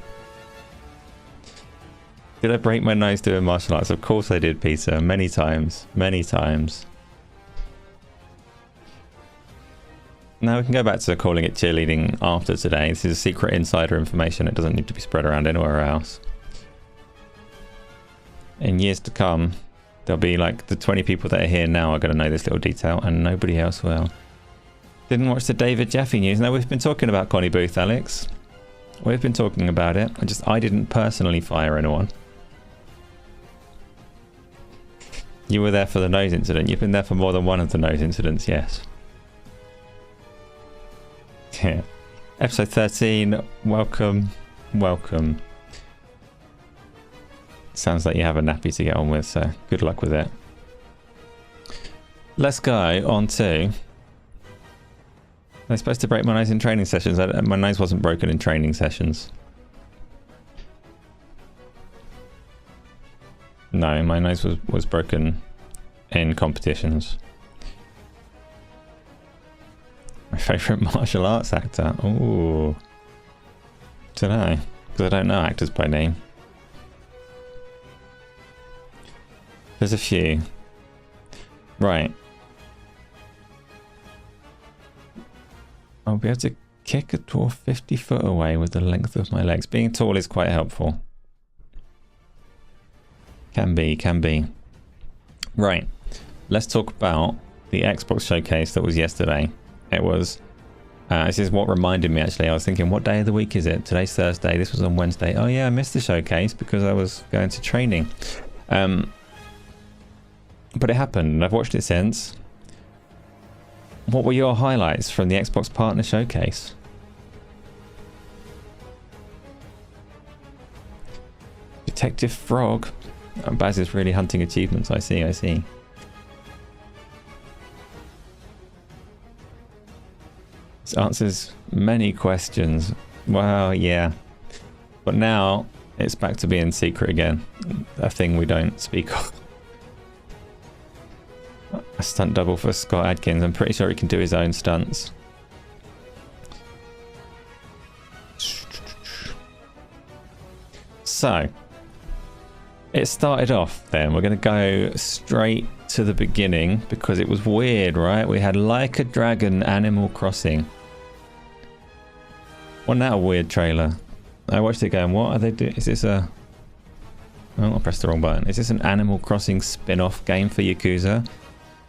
Did I break my nose doing martial arts? Of course I did, Peter. Many times. Many times. Now we can go back to calling it cheerleading after today. This is secret insider information. It doesn't need to be spread around anywhere else. In years to come, there'll be like the 20 people that are here now are going to know this little detail, and nobody else will. Didn't watch the David Jaffe news. No, we've been talking about Connie Booth, Alex. We've been talking about it. I didn't personally fire anyone. You were there for the nose incident. You've been there for more than one of the nose incidents, yes. Yeah. Episode 13. Welcome. Welcome. Sounds like you have a nappy to get on with, so good luck with it. Let's go on to... I'm supposed to break my nose in training sessions. My nose wasn't broken in training sessions. No, my nose was broken in competitions. My favourite martial arts actor? Ooh. Don't know, because I don't know actors by name. There's a few. Right. I'll be able to kick a dwarf 50 foot away with the length of my legs. Being tall is quite helpful. Can be, can be. Right. Let's talk about the Xbox showcase that was yesterday. It was... this is what reminded me, actually. I was thinking, what day of the week is it? Today's Thursday. This was on Wednesday. Oh, yeah, I missed the showcase because I was going to training. But it happened, and I've watched it since. What were your highlights from the Xbox Partner Showcase? Detective Frog. Oh, Baz is really hunting achievements. I see, I see. This answers many questions. Well, yeah. But now it's back to being secret again. A thing we don't speak of. A stunt double for Scott Adkins. I'm pretty sure he can do his own stunts. So, it started off then. We're going to go straight to the beginning because it was weird, right? We had Like a Dragon Animal Crossing. Wasn't that a weird trailer? I watched it going, what are they doing? Is this a... Oh, I pressed the wrong button. Is this an Animal Crossing spin-off game for Yakuza?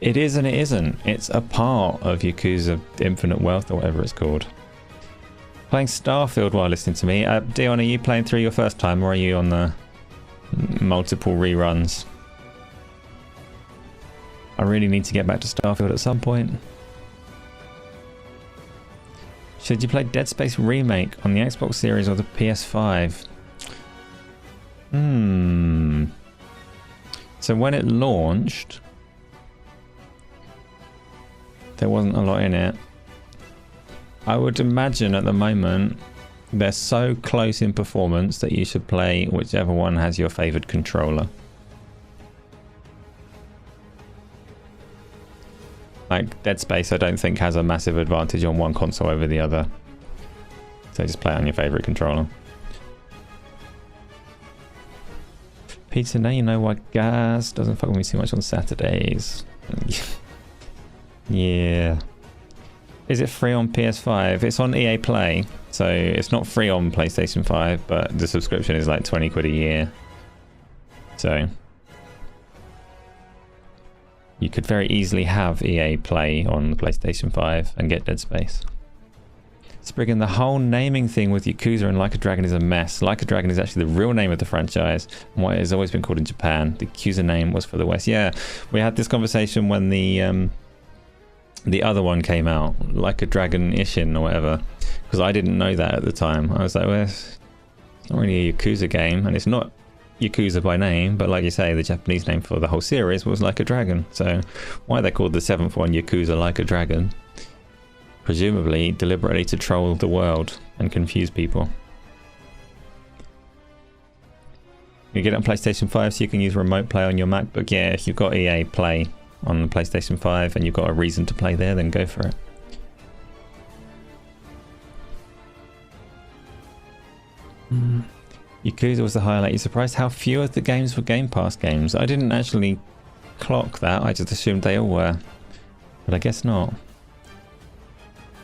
It is and it isn't. It's a part of Yakuza Infinite Wealth or whatever it's called. Playing Starfield while listening to me. Dion, are you playing through your first time or are you on the multiple reruns? I really need to get back to Starfield at some point. Should you play Dead Space Remake on the Xbox Series or the PS5? So when it launched, there wasn't a lot in it. I would imagine at the moment they're so close in performance that you should play whichever one has your favoured controller. Like Dead Space I don't think has a massive advantage on one console over the other. So just play it on your favourite controller. Peter, now you know why Gas doesn't fuck with me too much on Saturdays. Yeah. Is it free on PS5? It's on EA Play, so it's not free on PlayStation 5, but the subscription is like 20 quid a year. So you could very easily have EA Play on the PlayStation 5 and get Dead Space. Spriggan, the whole naming thing with Yakuza and Like a Dragon is a mess. Like a Dragon is actually the real name of the franchise, and what it has always been called in Japan. The Yakuza name was for the West. Yeah, we had this conversation when the other one came out, Like a Dragon Ishin or whatever, because I didn't know that at the time. I was like, well, it's not really a Yakuza game, and it's not Yakuza by name, but like you say, the Japanese name for the whole series was Like a Dragon. So why they called the 7th one Yakuza Like a Dragon? Presumably deliberately to troll the world and confuse people. You get it on PlayStation 5 so you can use remote play on your MacBook. Yeah, if you've got EA Play on the PlayStation 5 and you've got a reason to play there, then go for it. Yakuza was the highlight. You're surprised how few of the games were Game Pass games? I didn't actually clock that. I just assumed they all were. But I guess not.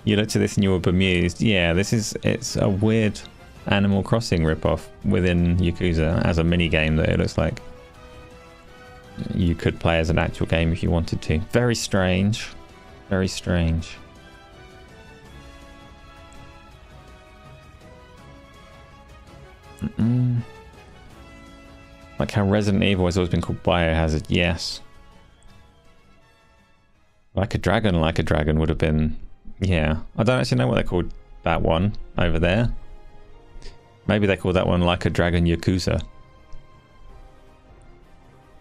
You looked at this and you were bemused. Yeah, it's a weird Animal Crossing ripoff within Yakuza as a mini game that it looks like you could play as an actual game if you wanted to. Very strange. Very strange. Like how Resident Evil has always been called Biohazard. Yes. Like a Dragon would have been... Yeah. I don't actually know what they called that one over there. Maybe they called that one Like a Dragon Yakuza.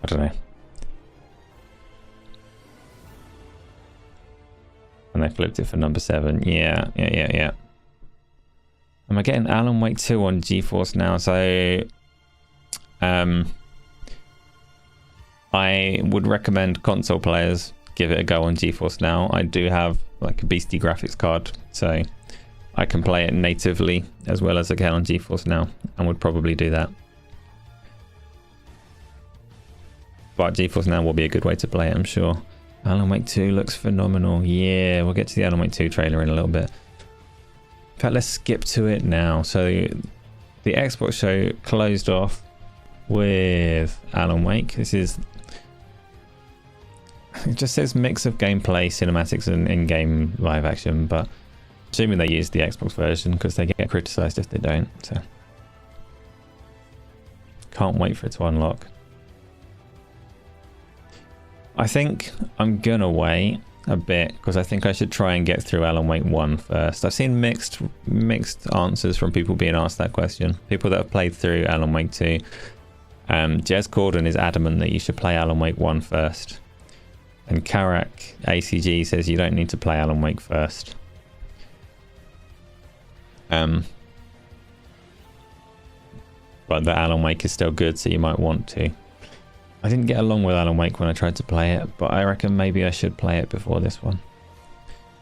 I don't know. And they flipped it for number 7. Yeah. Am I getting Alan Wake 2 on GeForce now? So I would recommend console players give it a go on GeForce Now. I do have like a beastie graphics card, so I can play it natively as well as I can on GeForce Now, and would probably do that. But GeForce Now will be a good way to play it, I'm sure. Alan Wake 2 looks phenomenal. Yeah, we'll get to the Alan Wake 2 trailer in a little bit. In fact, let's skip to it now. So the Xbox show closed off with Alan Wake. This is... It just says mix of gameplay, cinematics, and in-game live action, but assuming they use the Xbox version because they get criticised if they don't. So can't wait for it to unlock. I think I'm gonna wait a bit because I think I should try and get through Alan Wake 1 first. I've seen mixed answers from people being asked that question. People that have played through Alan Wake 2. Jez Corden is adamant that you should play Alan Wake 1 first. And Karak ACG says you don't need to play Alan Wake first. But the Alan Wake is still good, so you might want to. I didn't get along with Alan Wake when I tried to play it, but I reckon maybe I should play it before this one,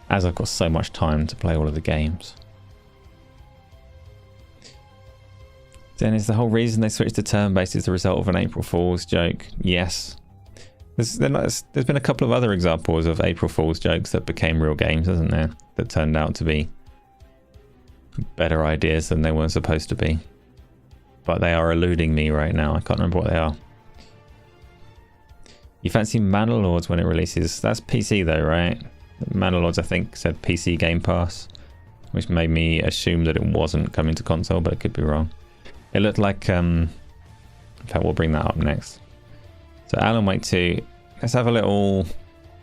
as I've got so much time to play all of the games. Then is the whole reason they switched to turn-based is the result of an April Fool's joke? Yes. There's been a couple of other examples of April Fool's jokes that became real games, hasn't there? That turned out to be better ideas than they were supposed to be. But they are eluding me right now. I can't remember what they are. You fancy Manor when it releases? That's PC though, right? Manor, I think, said PC Game Pass, which made me assume that it wasn't coming to console, but it could be wrong. It looked like... in fact, we'll bring that up next. So Alan Wake 2, let's have a little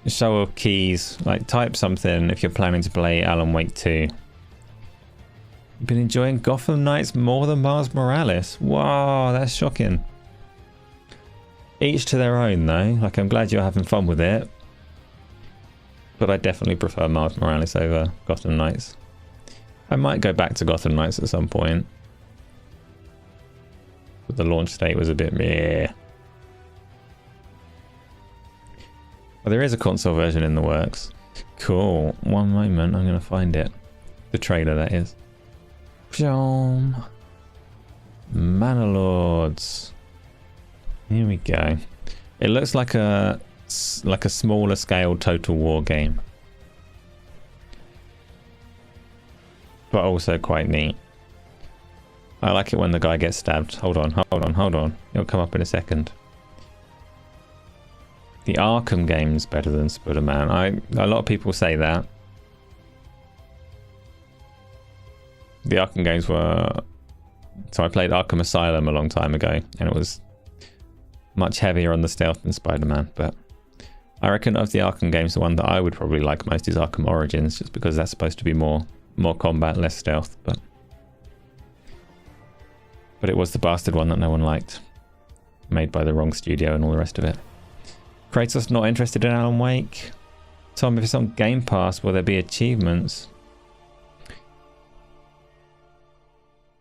show of keys. Like, type something if you're planning to play Alan Wake 2. You've been enjoying Gotham Knights more than Miles Morales. Wow, that's shocking. Each to their own though. Like, I'm glad you're having fun with it. But I definitely prefer Miles Morales over Gotham Knights. I might go back to Gotham Knights at some point. But the launch date was a bit meh. Well, there is a console version in the works. Cool. One moment, I'm going to find it. The trailer, that is. Manor Lords. Here we go. It looks like a smaller scale Total War game. But also quite neat. I like it when the guy gets stabbed. Hold on. It'll come up in a second. The Arkham game's better than Spider-Man. A lot of people say that. The Arkham games were... So I played Arkham Asylum a long time ago, and it was much heavier on the stealth than Spider-Man, but I reckon of the Arkham games, the one that I would probably like most is Arkham Origins, just because that's supposed to be more combat, less stealth, but it was the bastard one that no one liked. Made by the wrong studio and all the rest of it. Kratos not interested in Alan Wake. Tom, if it's on Game Pass, will there be achievements?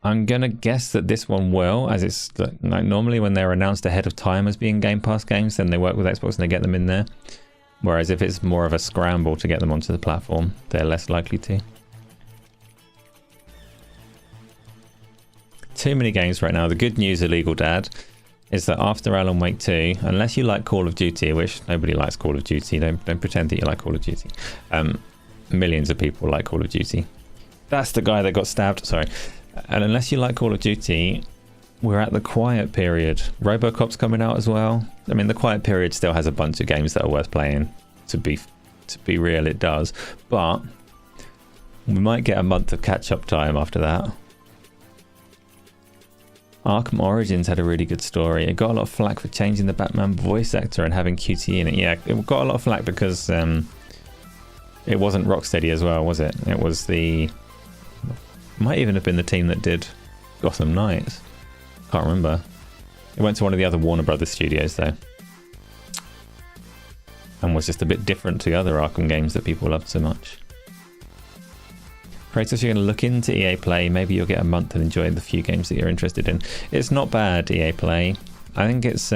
I'm gonna guess that this one will, as it's like normally when they're announced ahead of time as being Game Pass games, then they work with Xbox and they get them in there. Whereas if it's more of a scramble to get them onto the platform, they're less likely to. Too many games right now. The good news, Illegal Dad, is that after Alan Wake 2, unless you like Call of Duty, which nobody likes Call of Duty, don't pretend that you like Call of Duty. Millions of people like Call of Duty. That's the guy that got stabbed, sorry. And unless you like Call of Duty, we're at the quiet period. RoboCop's coming out as well. I mean, the quiet period still has a bunch of games that are worth playing. To be real, it does. But we might get a month of catch-up time after that. Arkham Origins had a really good story. It got a lot of flack for changing the Batman voice actor and having QT in it. Yeah, it got a lot of flack because it wasn't Rocksteady as well, was it? It was the... Might even have been the team that did Gotham Knights. Can't remember. It went to one of the other Warner Brothers studios though. And was just a bit different to the other Arkham games that people loved so much. Kratos, you're going to look into EA Play. Maybe you'll get a month and enjoy the few games that you're interested in. It's not bad, EA Play. I think it's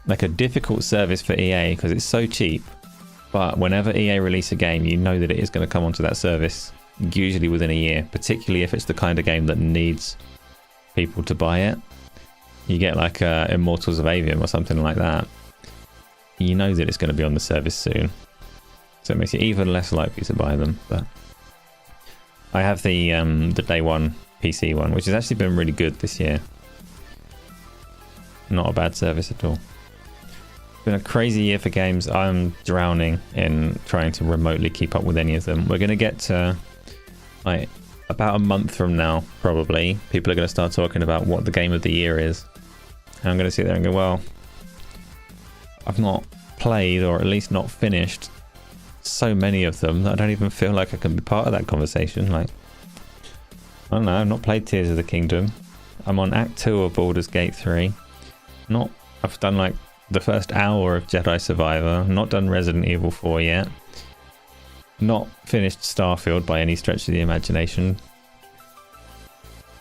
like a difficult service for EA because it's so cheap. But whenever EA release a game, you know that it is going to come onto that service, usually within a year, particularly if it's the kind of game that needs people to buy it. you get like Immortals of Avium or something like that, you know that it's going to be on the service soon. So it makes you even less likely to buy them. But I have the day one PC one, which has actually been really good this year. Not a bad service at all. It's been a crazy year for games. I'm drowning in trying to remotely keep up with any of them. We're going to get to like about a month from now, probably. People are going to start talking about what the game of the year is. And I'm going to sit there and go, well, I've not played, or at least not finished, so many of them that I don't even feel like I can be part of that conversation. Like, I don't know, I've not played Tears of the Kingdom. I'm on Act 2 of Baldur's Gate 3. I've done like the first hour of Jedi Survivor. Not done Resident Evil 4 yet. Not finished Starfield by any stretch of the imagination.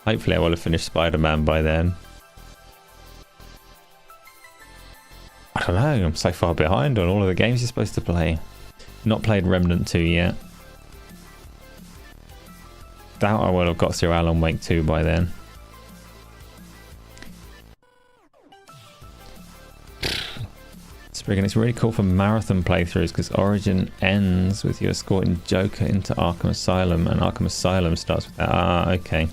Hopefully I will have finished Spider-Man by then. I don't know, I'm so far behind on all of the games you're supposed to play. Not played Remnant 2 yet. Doubt I will have got through Alan Wake 2 by then. It's really cool for marathon playthroughs because Origin ends with you escorting Joker into Arkham Asylum, and Arkham Asylum starts with that. Ah, okay.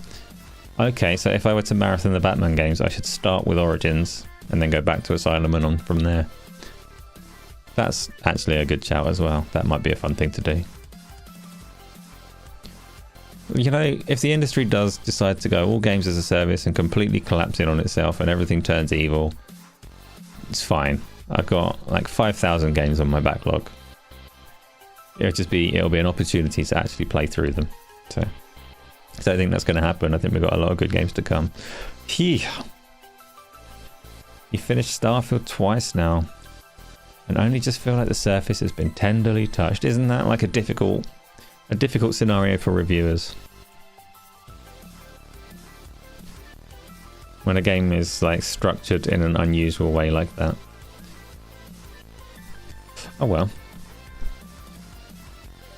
Okay, so if I were to marathon the Batman games, I should start with Origins and then go back to Asylum and on from there. That's actually a good shout as well. That might be a fun thing to do. You know, if the industry does decide to go all games as a service and completely collapse in on itself and everything turns evil, it's fine. I've got like 5,000 games on my backlog. It'll be an opportunity to actually play through them. So I don't think that's going to happen. I think we've got a lot of good games to come. Phew. You finished Starfield twice now, and only just feel like the surface has been tenderly touched. Isn't that like a difficult scenario for reviewers? When a game is like structured in an unusual way like that. Oh well.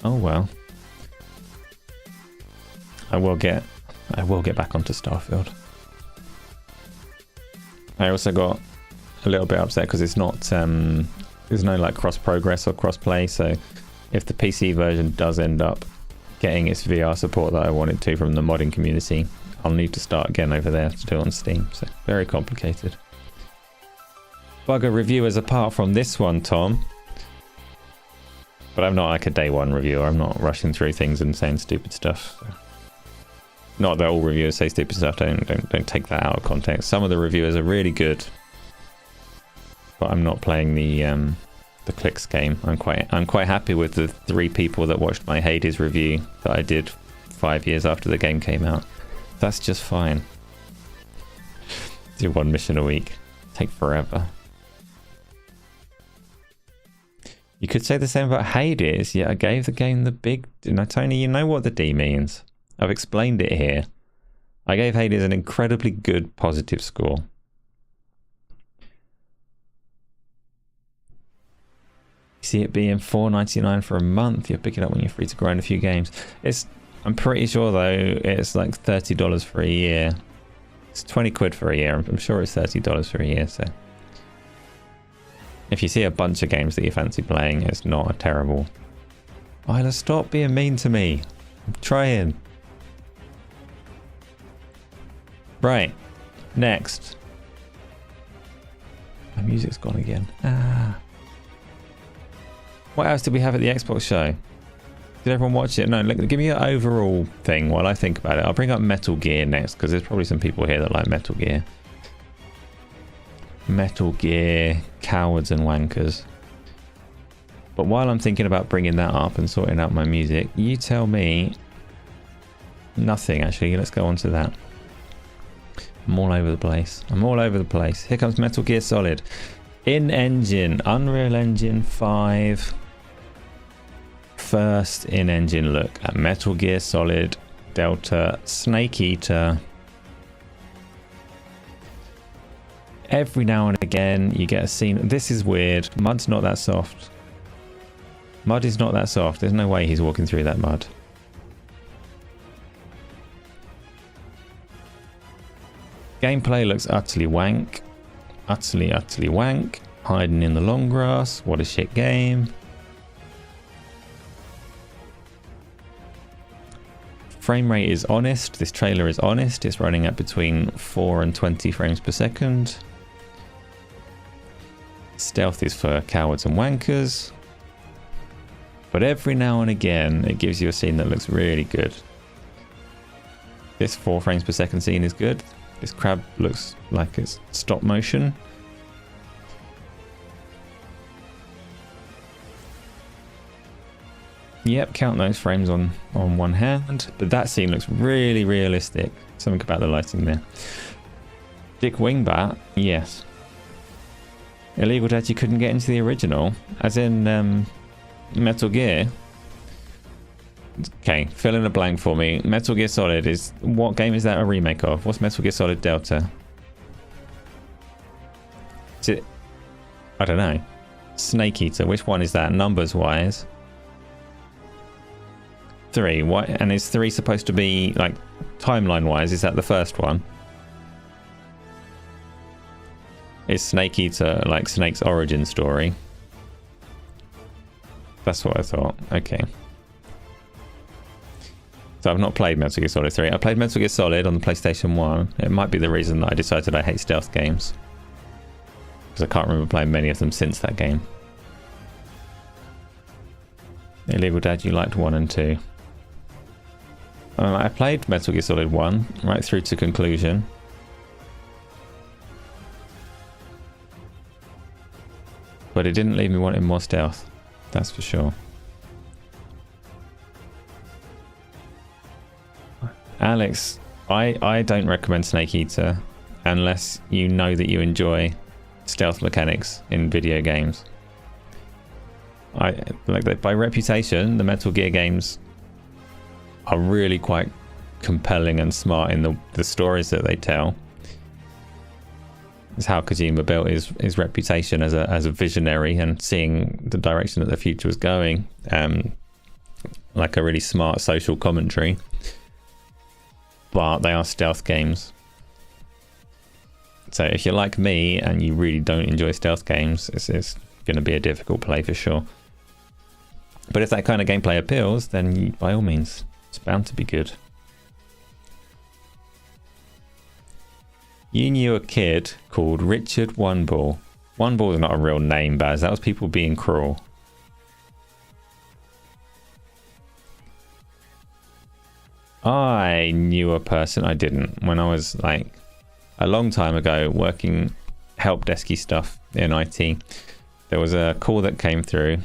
Oh well. I will get back onto Starfield. I also got a little bit upset because it's not there's no like cross progress or cross play, so if the PC version does end up getting its VR support that I wanted to from the modding community, I'll need to start again over there to do it on Steam. So very complicated. Bugger reviewers apart from this one, Tom. But I'm not like a day one reviewer. I'm not rushing through things and saying stupid stuff. So. Not that all reviewers say stupid stuff. Don't take that out of context. Some of the reviewers are really good, but I'm not playing the clicks game. I'm quite happy with the 3 people that watched my Hades review that I did 5 years after the game came out. That's just fine. Do 1 mission a week. Take forever. You could say the same about Hades. Yeah, I gave the game the big... Now, Tony, you know what the D means. I've explained it here. I gave Hades an incredibly good positive score. You see it being $4.99 for a month. You'll pick it up when you're free to grind a few games. I'm pretty sure, though, it's like $30 for a year. It's 20 quid for a year. I'm sure it's $30 for a year, so... If you see a bunch of games that you fancy playing, it's not a terrible... Isla, stop being mean to me. I'm trying. Right. Next. My music's gone again. Ah. What else did we have at the Xbox show? Did everyone watch it? No, look, give me an overall thing while I think about it. I'll bring up Metal Gear next, because there's probably some people here that like Metal Gear. Metal Gear, cowards and wankers. But while I'm thinking about bringing that up and sorting out my music, you tell me... Nothing, actually. Let's go on to that. I'm all over the place. I'm all over the place. Here comes Metal Gear Solid. In-engine, Unreal Engine 5. First in-engine look at Metal Gear Solid Delta Snake Eater. Every now and again you get a scene. This is weird. Mud's not that soft. Mud is not that soft. There's no way he's walking through that mud. Gameplay looks utterly wank. Utterly wank. Hiding in the long grass. What a shit game. Frame rate is honest. This trailer is honest. It's running at between 4 and 20 frames per second. Stealth is for cowards and wankers. But every now and again, it gives you a scene that looks really good. This 4 frames per second scene is good. This crab looks like it's stop motion. Yep, count those frames on one hand. But that scene looks really realistic. Something about the lighting there. Dick Wingbat, yes. Illegal Dad, you couldn't get into the original, as in Metal Gear. Okay, fill in a blank for me. Metal Gear Solid is... What game is that a remake of? What's Metal Gear Solid Delta? Is it... I don't know. Snake Eater, which one is that, numbers-wise? 3. What? And is 3 supposed to be, like, timeline-wise, is that the first one? Is Snake Eater, like, Snake's origin story? That's what I thought. Okay. So I've not played Metal Gear Solid 3. I played Metal Gear Solid on the PlayStation 1. It might be the reason that I decided I hate stealth games. Because I can't remember playing many of them since that game. Illegal Dad, you liked 1 and 2. I played Metal Gear Solid 1 right through to conclusion. But it didn't leave me wanting more stealth. That's for sure. Alex, I don't recommend Snake Eater unless you know that you enjoy stealth mechanics in video games. By reputation, the Metal Gear games are really quite compelling and smart in the stories that they tell. It's how Kojima built his reputation as a visionary and seeing the direction that the future was going. Like a really smart social commentary. But they are stealth games. So if you're like me and you really don't enjoy stealth games, it's going to be a difficult play for sure. But if that kind of gameplay appeals, then by all means, it's bound to be good. You knew a kid called Richard Oneball. Oneball is not a real name, Baz. That was people being cruel. I knew a person. I didn't. When I was like a long time ago working help desky stuff in IT, there was a call that came through.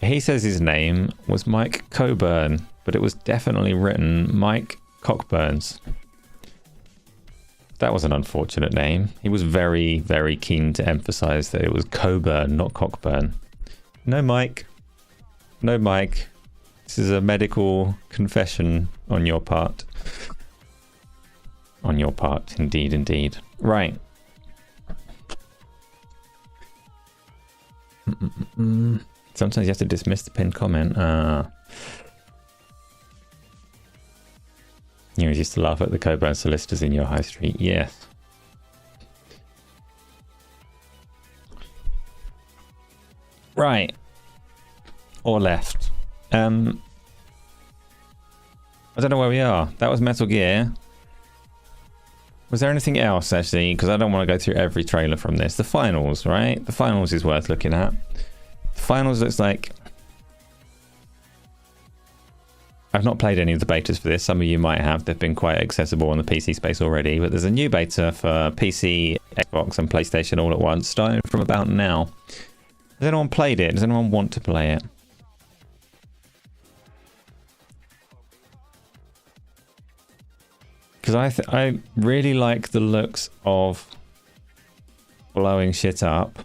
He says his name was Mike Coburn, but it was definitely written Mike Cockburns. That was an unfortunate name. He was very, very keen to emphasize that it was Coburn, not Cockburn. No, Mike. No, Mike. This is a medical confession on your part. On your part, indeed, indeed. Right. Sometimes you have to dismiss the pinned comment. You used to laugh at the Coburn solicitors in your high street. Yes. Right. Or left. I don't know where we are. That was Metal Gear. Was there anything else, actually? Because I don't want to go through every trailer from this. The finals, right? The finals is worth looking at. The finals looks like... I've not played any of the betas for this. Some of you might have. They've been quite accessible on the PC space already. But there's a new beta for PC, Xbox and PlayStation all at once, starting from about now. Has anyone played it? Does anyone want to play it? Because I really like the looks of blowing shit up,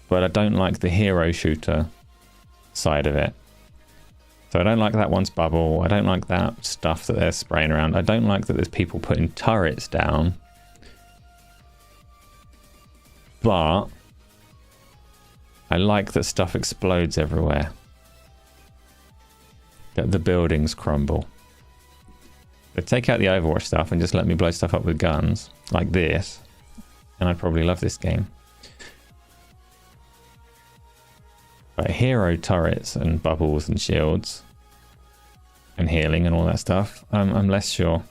but I don't like the hero shooter side of it. So I don't like that one's bubble. I don't like that stuff that they're spraying around. I don't like that there's people putting turrets down. But I like that stuff explodes everywhere. That the buildings crumble. But take out the Overwatch stuff and just let me blow stuff up with guns like this, and I'd probably love this game. But hero turrets and bubbles and shields and healing and all that stuff, I'm less sure.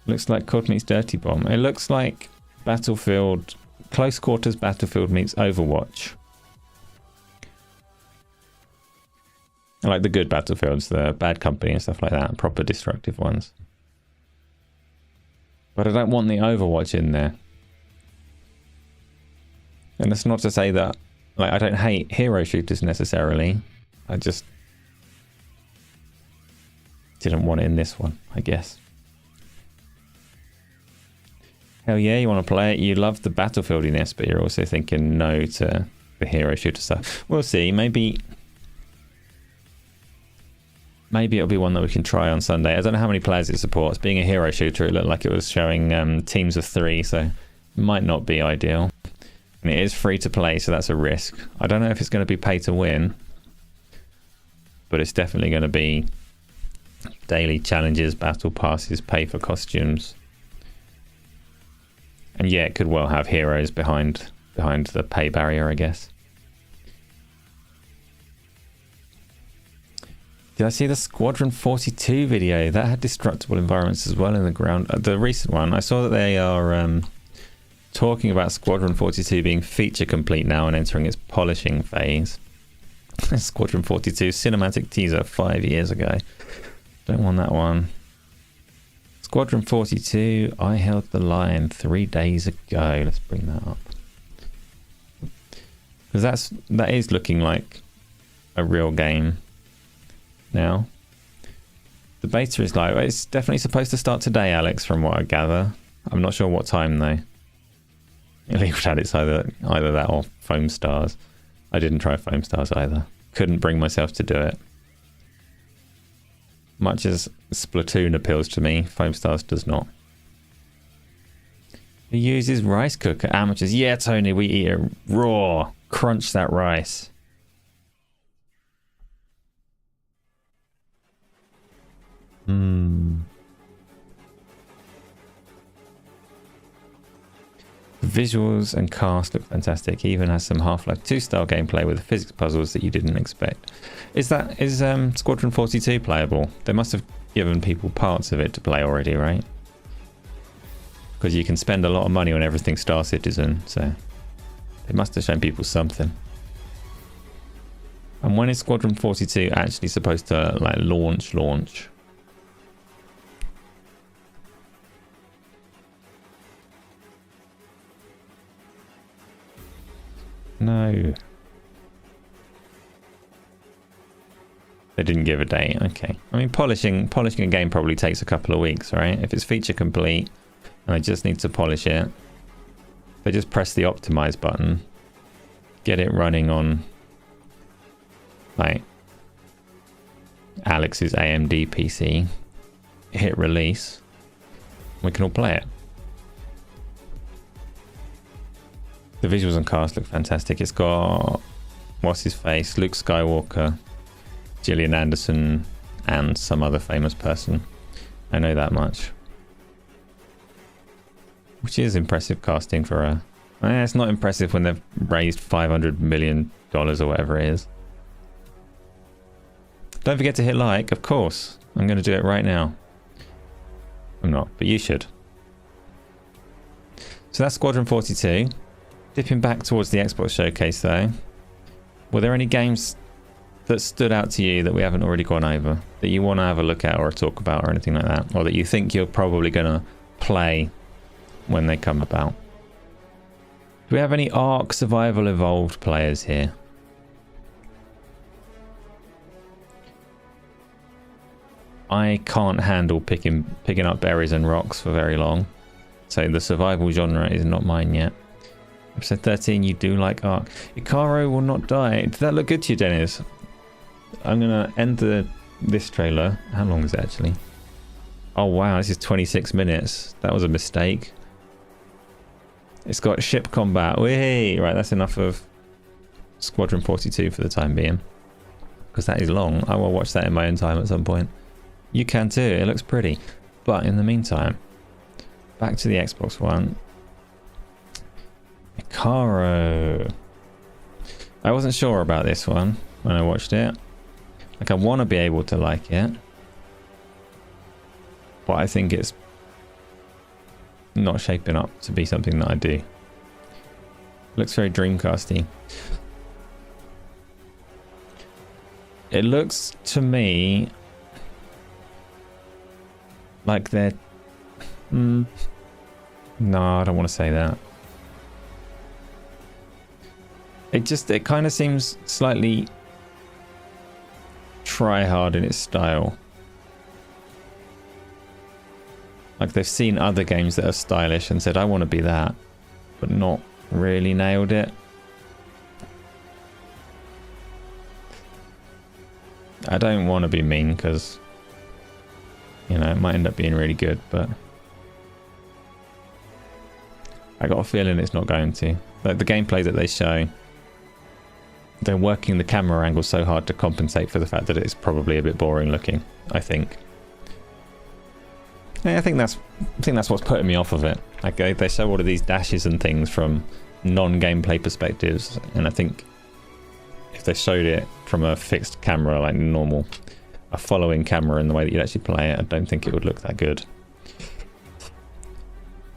Looks like COD meets Dirty Bomb. It looks like Battlefield, Close Quarters Battlefield meets Overwatch. I like the good Battlefields, the Bad Company and stuff like that, proper destructive ones. But I don't want the Overwatch in there. And that's not to say that, like, I don't hate hero shooters necessarily. I just didn't want it in this one, I guess. Hell yeah, you want to play it. You love the Battlefieldiness, but you're also thinking no to the hero shooter stuff. We'll see. Maybe it'll be one that we can try on Sunday. I don't know how many players it supports. Being a hero shooter, it looked like it was showing teams of 3, so it might not be ideal. And it is free to play, so that's a risk. I don't know if it's going to be pay to win, but it's definitely going to be daily challenges, battle passes, pay for costumes. And yeah, it could well have heroes behind the pay barrier, I guess. Did I see the Squadron 42 video? That had destructible environments as well in the ground. The recent one, I saw that they are talking about Squadron 42 being feature complete now and entering its polishing phase. Squadron 42 cinematic teaser 5 years ago. Don't want that one. Squadron 42, I held the line 3 days ago. Let's bring that up. Because that is looking like a real game now. The beta is like, it's definitely supposed to start today, Alex, from what I gather. I'm not sure what time though. Illegal chat, it's either that or Foam Stars. I didn't try Foam Stars either. Couldn't bring myself to do it. Much as Splatoon appeals to me, Foam Stars does not. Who uses rice cooker? Amateurs. Yeah, Tony, we eat it raw. Crunch that rice. Visuals and cast look fantastic. He even has some Half-Life 2 style gameplay with the physics puzzles that you didn't expect. Is Squadron 42 playable? They must have given people parts of it to play already, right? Because you can spend a lot of money on everything Star Citizen, so they must have shown people something. And when is Squadron 42 actually supposed to like launch? No. They didn't give a date. Okay. I mean, polishing a game probably takes a couple of weeks, right? If it's feature complete and I just need to polish it, they just press the optimize button, get it running on like Alex's AMD PC, hit release, we can all play it. The visuals and cast look fantastic. It's got, what's his face, Luke Skywalker, Gillian Anderson, and some other famous person. I know that much. Which is impressive casting for a... it's not impressive when they've raised $500 million or whatever it is. Don't forget to hit like, of course. I'm going to do it right now. I'm not, but you should. So that's Squadron 42. Dipping back towards the Xbox showcase though, were there any games that stood out to you that we haven't already gone over, that you want to have a look at or talk about or anything like that, or that you think you're probably going to play when they come about? Do we have any Ark Survival Evolved players here? I can't handle picking up berries and rocks for very long, so the survival genre is not mine yet. Episode 13, you do like Ark. Icaro will not die. Did that look good to you, Dennis? I'm going to end this trailer. How long is it actually? Oh wow, this is 26 minutes. That was a mistake. It's got ship combat. Whee! Right, that's enough of Squadron 42 for the time being. because that is long. I will watch that in my own time at some point. You can too. It looks pretty. But in the meantime, back to the Xbox One. Icaro. I wasn't sure about this one when I watched it. Like, I want to be able to like it, but I think it's not shaping up to be something that I do. Looks very Dreamcasty. It looks to me like they're... No, I don't want to say that. It kind of seems slightly try hard in its style. Like they've seen other games that are stylish and said, I want to be that, but not really nailed it. I don't want to be mean because, you know, it might end up being really good, but I got a feeling it's not going to. Like the gameplay that they show, they're working the camera angle so hard to compensate for the fact that it's probably a bit boring looking, I think. Yeah, I think that's what's putting me off of it. Like they show all of these dashes and things from non-gameplay perspectives, and I think if they showed it from a fixed camera, like normal, a following camera in the way that you'd actually play it, I don't think it would look that good.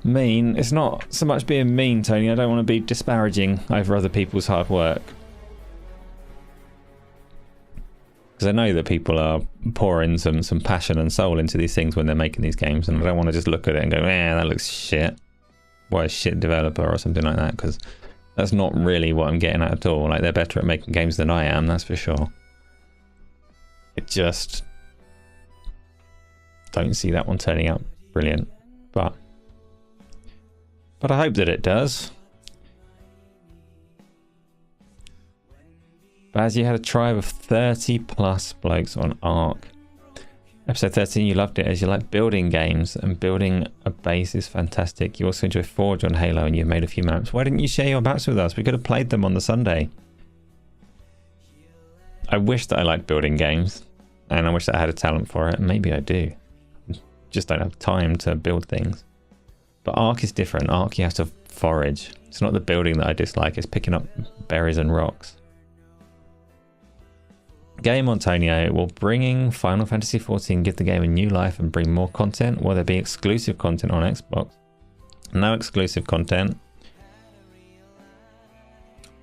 Mean, it's not so much being mean, Tony. I don't want to be disparaging over other people's hard work. Because I know that people are pouring some passion and soul into these things when they're making these games, and I don't want to just look at it and go, that looks shit. Why a shit developer or something like that, because that's not really what I'm getting at all. Like, they're better at making games than I am, that's for sure. It just... don't see that one turning out brilliant. But I hope that it does. Baz, you had a tribe of 30 plus blokes on Ark. Episode 13, you loved it as you like building games, and building a base is fantastic. You also enjoy Forge on Halo, and you've made a few maps. Why didn't you share your maps with us? We could have played them on the Sunday. I wish that I liked building games, and I wish that I had a talent for it. Maybe I do. Just don't have time to build things. But Ark is different. Ark, you have to forage. It's not the building that I dislike, it's picking up berries and rocks. Game Antonio, will bringing Final Fantasy XIV give the game a new life and bring more content? Will there be exclusive content on Xbox? No exclusive content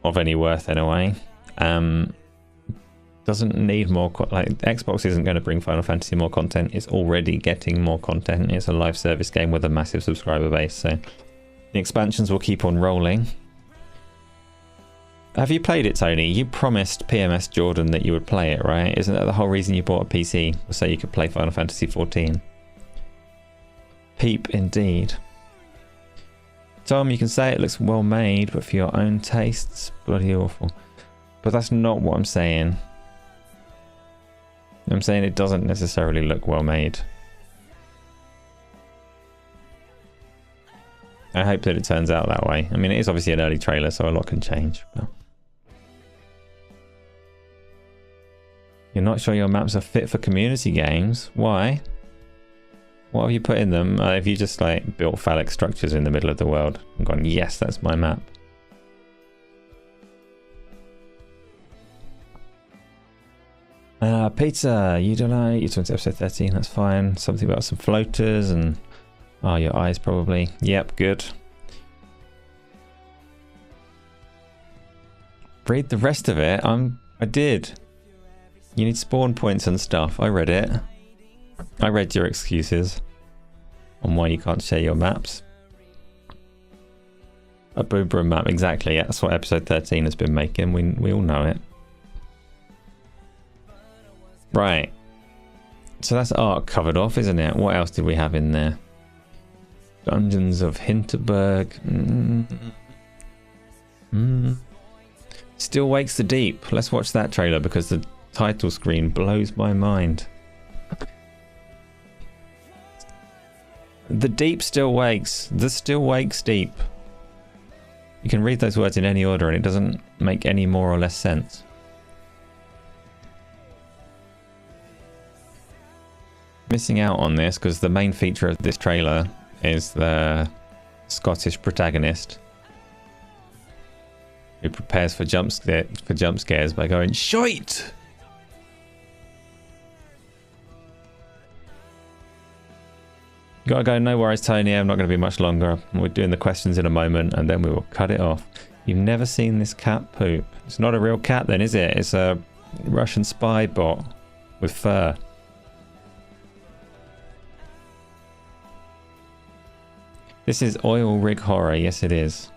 of any worth anyway. Doesn't need more like Xbox isn't going to bring Final Fantasy more content. It's already getting more content. It's a live service game with a massive subscriber base, so the expansions will keep on rolling. Have you played it, Tony? You promised PMS Jordan that you would play it, right? Isn't that the whole reason you bought a PC? Was so you could play Final Fantasy XIV? Peep indeed. Tom, you can say it looks well made, but for your own tastes, bloody awful. But that's not what I'm saying. I'm saying it doesn't necessarily look well made. I hope that it turns out that way. I mean, it is obviously an early trailer, so a lot can change. But you're not sure your maps are fit for community games? Why? What have you put in them? Have you just like built phallic structures in the middle of the world and gone, yes, that's my map? Pizza, you don't know. You went to episode 13, that's fine. Something about some floaters and... oh, your eyes probably. Yep, good. Read the rest of it. I did. You need spawn points and stuff. I read it. I read your excuses on why you can't share your maps. A Boobra map, exactly. Yeah, that's what episode 13 has been making. We all know it. Right. So that's Ark covered off, isn't it? What else did we have in there? Dungeons of Hinterberg. Still Wakes the Deep. Let's watch that trailer because the title screen blows my mind. The deep still wakes. The still wakes deep. You can read those words in any order and it doesn't make any more or less sense. missing out on this because the main feature of this trailer is the Scottish protagonist who prepares for jump scares by going shite. Gotta go. No worries, Tony. I'm not going to be much longer. We're doing the questions in a moment, and then we will cut it off. You've never seen this cat poop? It's not a real cat, then, is it? It's a Russian spy bot with fur. This is oil rig horror. Yes, it is.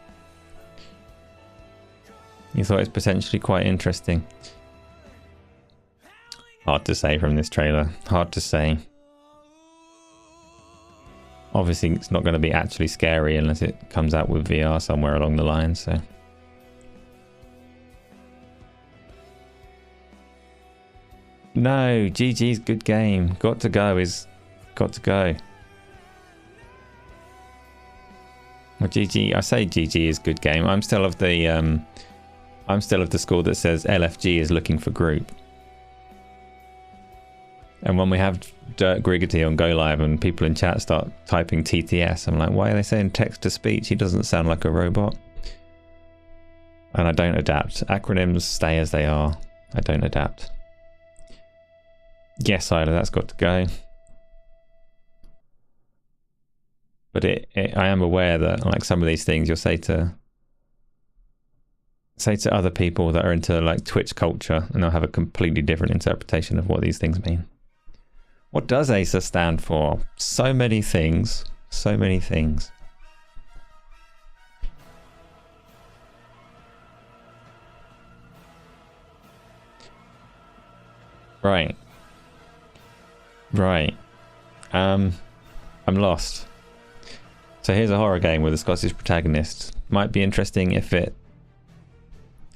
You thought it's potentially quite interesting. Hard to say from this trailer. Hard to say. Obviously, it's not going to be actually scary unless it comes out with VR somewhere along the line, so... No, GG's good game. Got to go is... got to go. Well, GG... I say GG is good game. I'm still of the... I'm still of the school that says LFG is looking for group. And when we have Dirk Griggity on Go Live and people in chat start typing TTS, I'm like, why are they saying text to speech? He doesn't sound like a robot. And I don't adapt. Acronyms stay as they are. I don't adapt. Yes, Isla, that's got to go. But I am aware that like some of these things you'll say to other people that are into like Twitch culture, and they'll have a completely different interpretation of what these things mean. What does ASA stand for? So many things. So many things. Right. Right. I'm lost. So here's a horror game with a Scottish protagonist. Might be interesting if it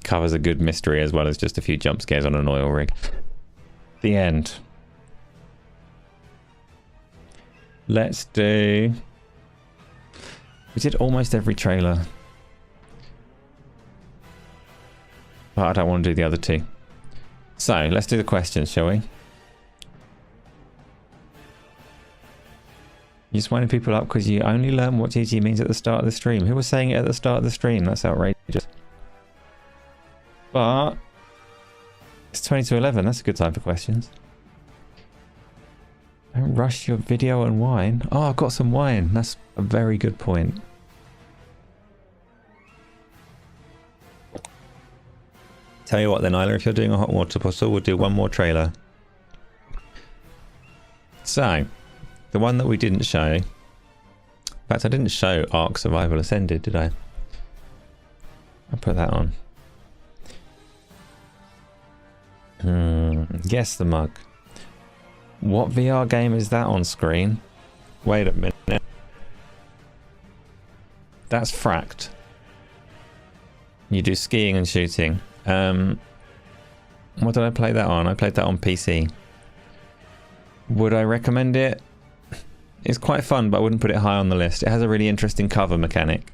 covers a good mystery as well as just a few jump scares on an oil rig. The end. Let's do... We did almost every trailer. But I don't want to do the other two. So, let's do the questions, shall we? You're just winding people up because you only learn what GG means at the start of the stream. Who was saying it at the start of the stream? That's outrageous. But... It's 20 to 11. That's a good time for questions. Don't rush your video and wine. Oh, I've got some wine. That's a very good point. Tell you what then, Isla, if you're doing a hot water bottle, we'll do one more trailer. So, the one that we didn't show... In fact, I didn't show Ark Survival Ascended, did I? I'll put that on. Guess the mug. What VR game is that on screen? Wait a minute. That's Fracked. You do skiing and shooting. What did I play that on? I played that on PC. Would I recommend it? It's quite fun, but I wouldn't put it high on the list. It has a really interesting cover mechanic.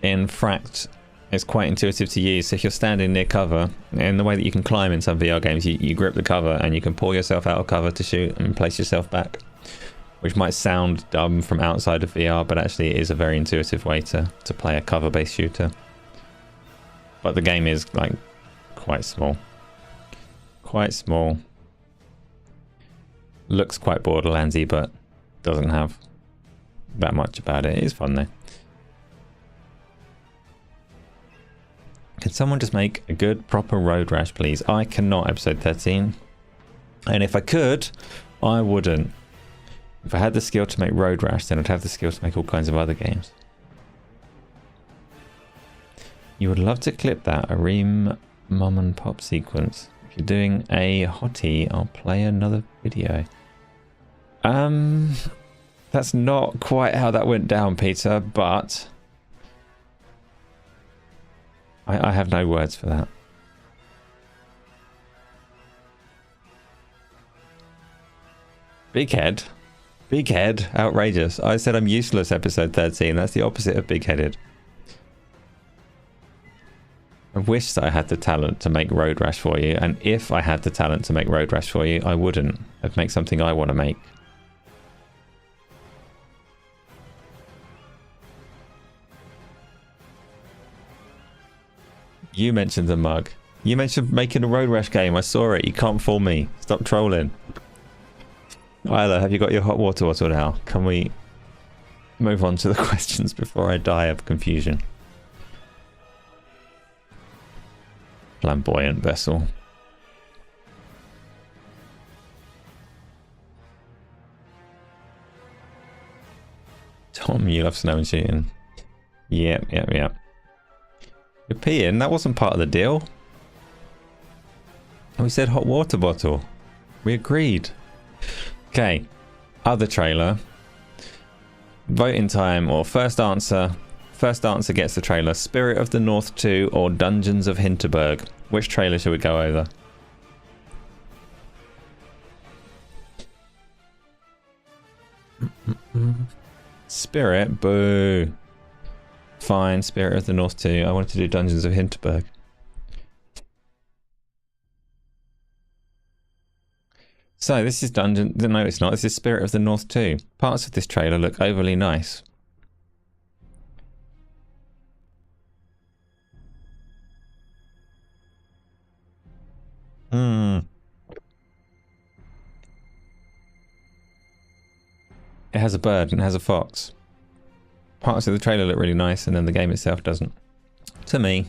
In Fracked, it's quite intuitive to use. So if you're standing near cover, in the way that you can climb in some VR games, you grip the cover and you can pull yourself out of cover to shoot and place yourself back. Which might sound dumb from outside of VR, but actually it is a very intuitive way to play a cover-based shooter. But the game is like quite small. Quite small. Looks quite Borderlands-y, but doesn't have that much about it. It is fun though. Can someone just make a good proper road rash, please? I cannot, episode 13. And if I could, I wouldn't. If I had the skill to make road rash, then I'd have the skill to make all kinds of other games. You would love to clip that, a Ream mum and pop sequence. If you're doing a hottie, I'll play another video. That's not quite how that went down, Peter, but... I have no words for that. Big head. Big head. Outrageous. I said I'm useless, episode 13. That's the opposite of big-headed. I wish that I had the talent to make Road Rash for you, and if I had the talent to make Road Rash for you, I wouldn't. I'd make something I want to make. You mentioned the mug. You mentioned making a Road Rash game. I saw it. You can't fool me. Stop trolling. Isla, have you got your hot water bottle now? Can we move on to the questions before I die of confusion? Flamboyant vessel. Tom, you love snow and shooting. Yep. You're peeing? That wasn't part of the deal. We said hot water bottle. We agreed. Okay. Other trailer. Voting time or first answer. First answer gets the trailer. Spirit of the North 2 or Dungeons of Hinterberg. Which trailer should we go over? Spirit? Boo. Fine. Spirit of the North 2. I wanted to do Dungeons of Hinterberg. So this is Dungeon... No, it's not. This is Spirit of the North 2. Parts of this trailer look overly nice. It has a bird and it has a fox. Parts of the trailer look really nice and then the game itself doesn't. To me.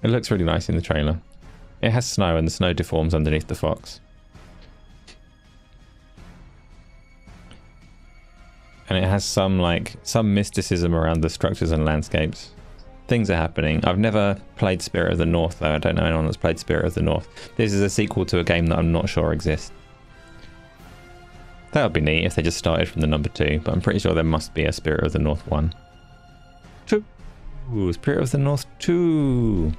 It looks really nice in the trailer. It has snow and the snow deforms underneath the fox. And it has some mysticism around the structures and landscapes. Things are happening. I've never played Spirit of the North though. I don't know anyone that's played Spirit of the North. This is a sequel to a game that I'm not sure exists. That would be neat if they just started from the number 2, but I'm pretty sure there must be a Spirit of the North 1. 2. Ooh, Spirit of the North 2.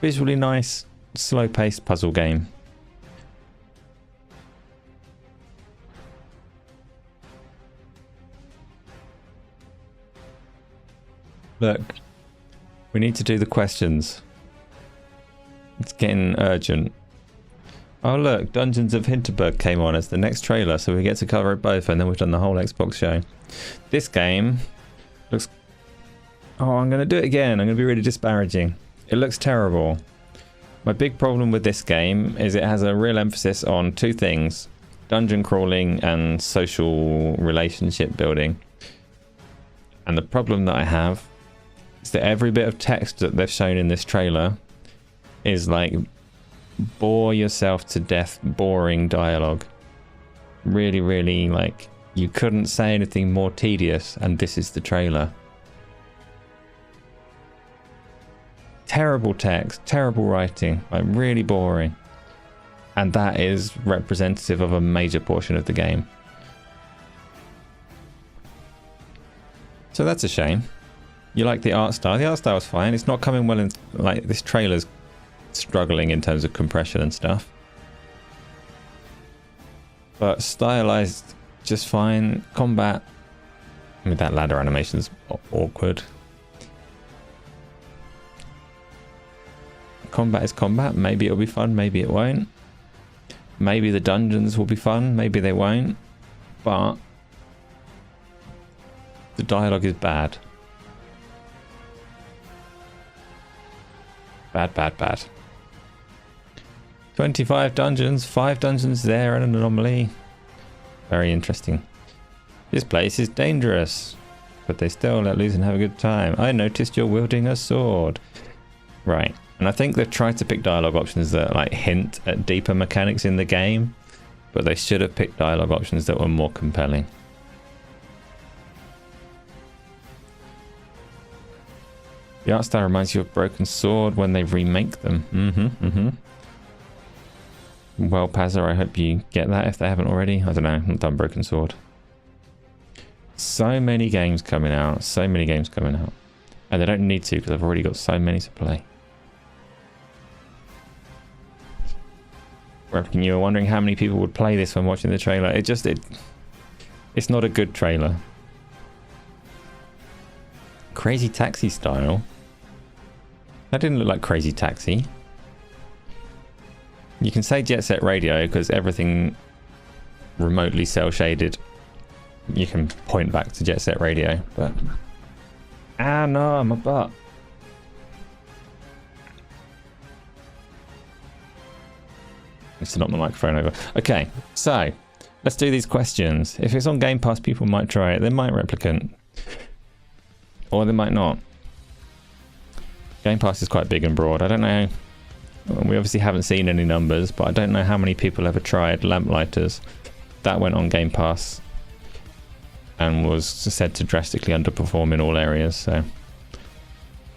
Visually nice, slow-paced puzzle game. Look, we need to do the questions. It's getting urgent. Oh look, Dungeons of Hinterberg came on as the next trailer, so we get to cover it both, and then we've done the whole Xbox show. This game looks... Oh, I'm going to do it again. I'm going to be really disparaging. It looks terrible. My big problem with this game is it has a real emphasis on 2 things. Dungeon crawling and social relationship building. And the problem that I have is that every bit of text that they've shown in this trailer is like bore yourself to death, boring dialogue. Really, really, like, you couldn't say anything more tedious, and this is the trailer. Terrible text, terrible writing, like really boring. And that is representative of a major portion of the game. So that's a shame. You like the art style. The art style is fine. It's not coming well in, like, this trailer's struggling in terms of compression and stuff. But stylized, just fine. Combat, I mean, that ladder animation's awkward. Combat is combat. Maybe it'll be fun, maybe it won't. Maybe the dungeons will be fun, maybe they won't. But the dialogue is bad. Bad. 25 dungeons, 5 dungeons there, and an anomaly. Very interesting. This place is dangerous, but they still let loose and have a good time. I noticed you're wielding a sword. Right. And I think they've tried to pick dialogue options that like hint at deeper mechanics in the game, but they should have picked dialogue options that were more compelling. The art style reminds you of Broken Sword when they remake them. Well, Pazza, I hope you get that if they haven't already. I don't know, I've not done Broken Sword. So many games coming out, And they don't need to because I've already got so many to play. You were wondering how many people would play this when watching the trailer. It's not a good trailer. Crazy Taxi style. That didn't look like Crazy Taxi. You can say Jet Set Radio because everything remotely cell shaded. You can point back to Jet Set Radio, but no, my butt. It's not my microphone over. Okay, so let's do these questions. If it's on Game Pass, people might try it. They might replicant, or they might not. Game Pass is quite big and broad. I don't know. We obviously haven't seen any numbers, but I don't know how many people ever tried Lamplighters. That went on Game Pass and was said to drastically underperform in all areas. So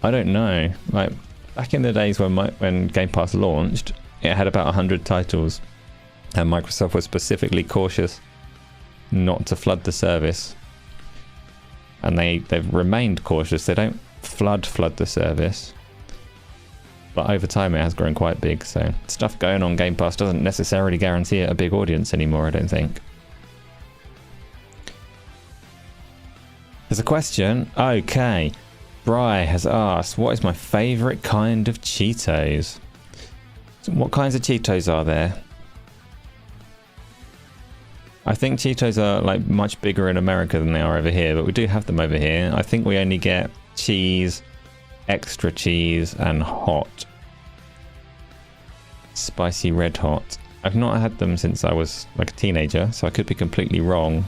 I don't know. Like back in the days when Game Pass launched, it had about 100 titles, and Microsoft was specifically cautious not to flood the service. And they've remained cautious. They don't flood the service. But over time it has grown quite big, so stuff going on Game Pass doesn't necessarily guarantee it a big audience anymore, I don't think. There's a question. Okay. Bry has asked, what is my favourite kind of Cheetos? What kinds of Cheetos are there? I think Cheetos are like much bigger in America than they are over here, but we do have them over here. I think we only get cheese, extra cheese, and hot. Spicy red hot. I've not had them since I was like a teenager, so I could be completely wrong.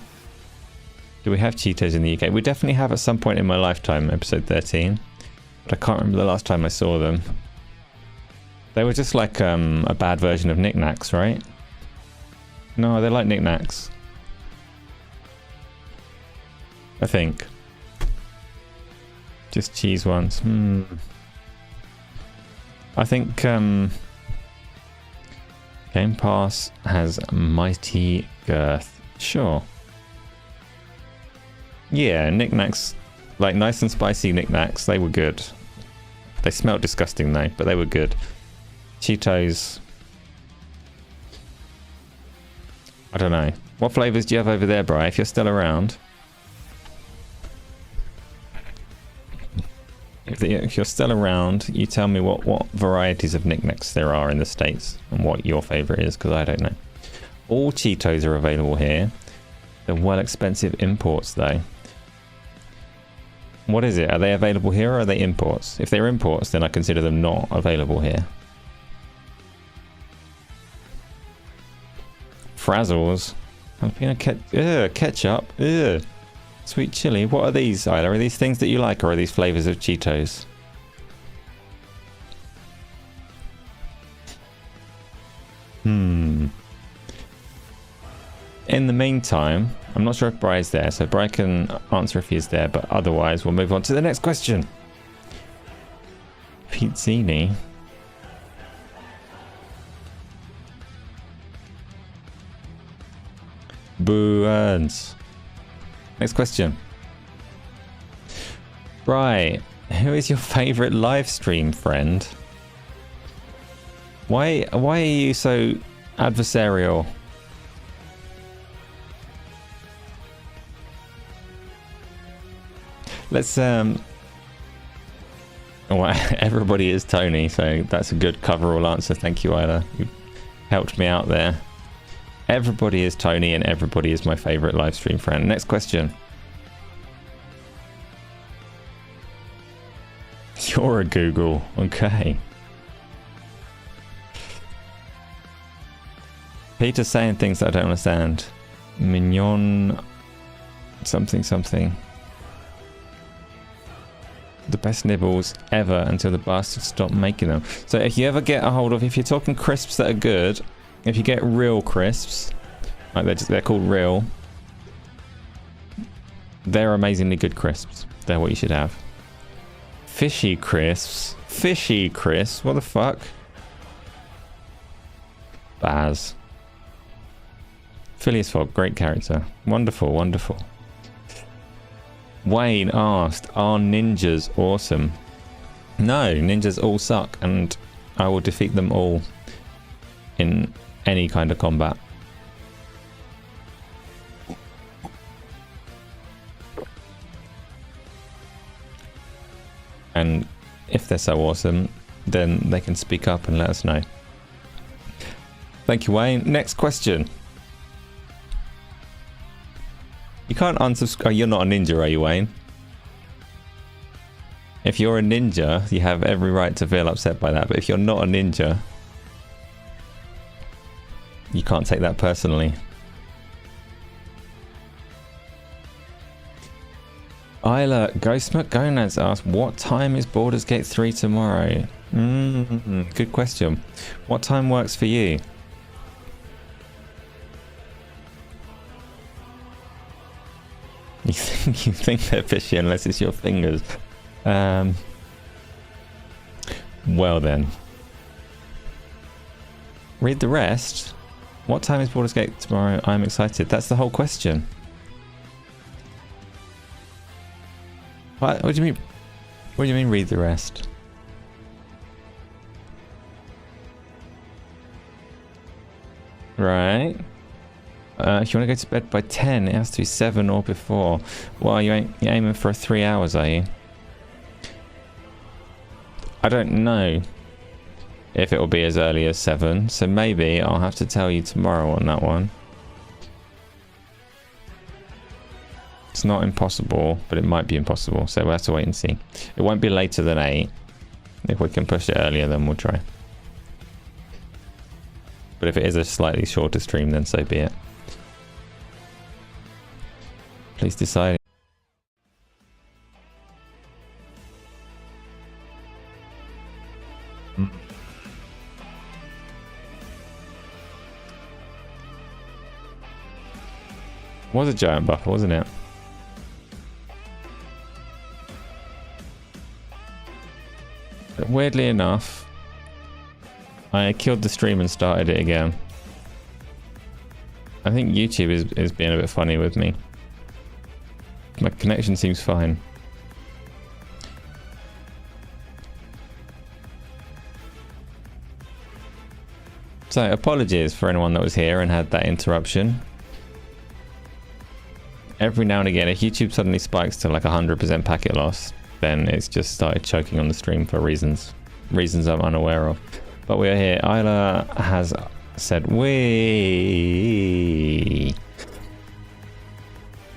Do we have Cheetos in the UK? We definitely have at some point in my lifetime, episode 13. But I can't remember the last time I saw them. They were just like a bad version of Knick Knacks, right? No, they're like Knick Knacks. I think. Just cheese ones. I think Game Pass has mighty girth. Sure. Yeah, Knick Knacks, like nice and spicy Knick Knacks, they were good. They smelled disgusting though, but they were good. Cheetos. I don't know. What flavours do you have over there, Bri? If you're still around. If you're still around, you tell me what varieties of Knick Knacks there are in the States and what your favourite is, because I don't know. All Cheetos are available here. They're well expensive imports though. What is it? Are they available here or are they imports? If they're imports, then I consider them not available here. Frazzles. Ketchup. Ugh. Sweet chili. What are these, Isla? Are these things that you like, or are these flavours of Cheetos? In the meantime, I'm not sure if Bry's there, so Bry can answer if he's there, but otherwise we'll move on to the next question. Pizzini. Boo earns. Next question. Bry, who is your favourite live stream friend? Why are you so adversarial? Let's well, everybody is Tony, so that's a good coverall answer. Thank you, Isla. You helped me out there. Everybody is Tony and everybody is my favourite live stream friend. Next question. You're a Google. Okay. Peter's saying things that I don't understand. Mignon something. The best nibbles ever until the bastards stop making them. So if you ever get a hold of, if you're talking crisps that are good, if you get real crisps, like they're called real, they're amazingly good crisps. They're what you should have. Fishy crisps, what the fuck? Baz. Phileas Fogg, great character. Wonderful. Wayne asked, are ninjas awesome? No, ninjas all suck, and I will defeat them all in any kind of combat. And if they're so awesome, then they can speak up and let us know. Thank you, Wayne. Next question. You can't unsubscribe. Oh, you're not a ninja, are you, Wayne? If you're a ninja, you have every right to feel upset by that. But if you're not a ninja, you can't take that personally. Isla Ghost McGonads asked, what time is Baldur's Gate 3 tomorrow? Good question. What time works for you? You think they're fishy unless it's your fingers. Well then. Read the rest. What time is Baldur's Gate tomorrow? I'm excited. That's the whole question. What do you mean? What do you mean read the rest? Right. If you want to go to bed by 10, it has to be 7 or before. Well, you're aiming for 3 hours, are you? I don't know if it will be as early as 7, so maybe I'll have to tell you tomorrow on that one. It's not impossible, but it might be impossible, so we'll have to wait and see. It won't be later than 8. If we can push it earlier, then we'll try. But if it is a slightly shorter stream, then so be it. Please decide. It was a giant buffer, wasn't it? But weirdly enough, I killed the stream and started it again. I think YouTube is being a bit funny with me. My connection seems fine. So apologies for anyone that was here and had that interruption. Every now and again, if YouTube suddenly spikes to like 100% packet loss, then it's just started choking on the stream for reasons I'm unaware of. But we're here. Isla has said we.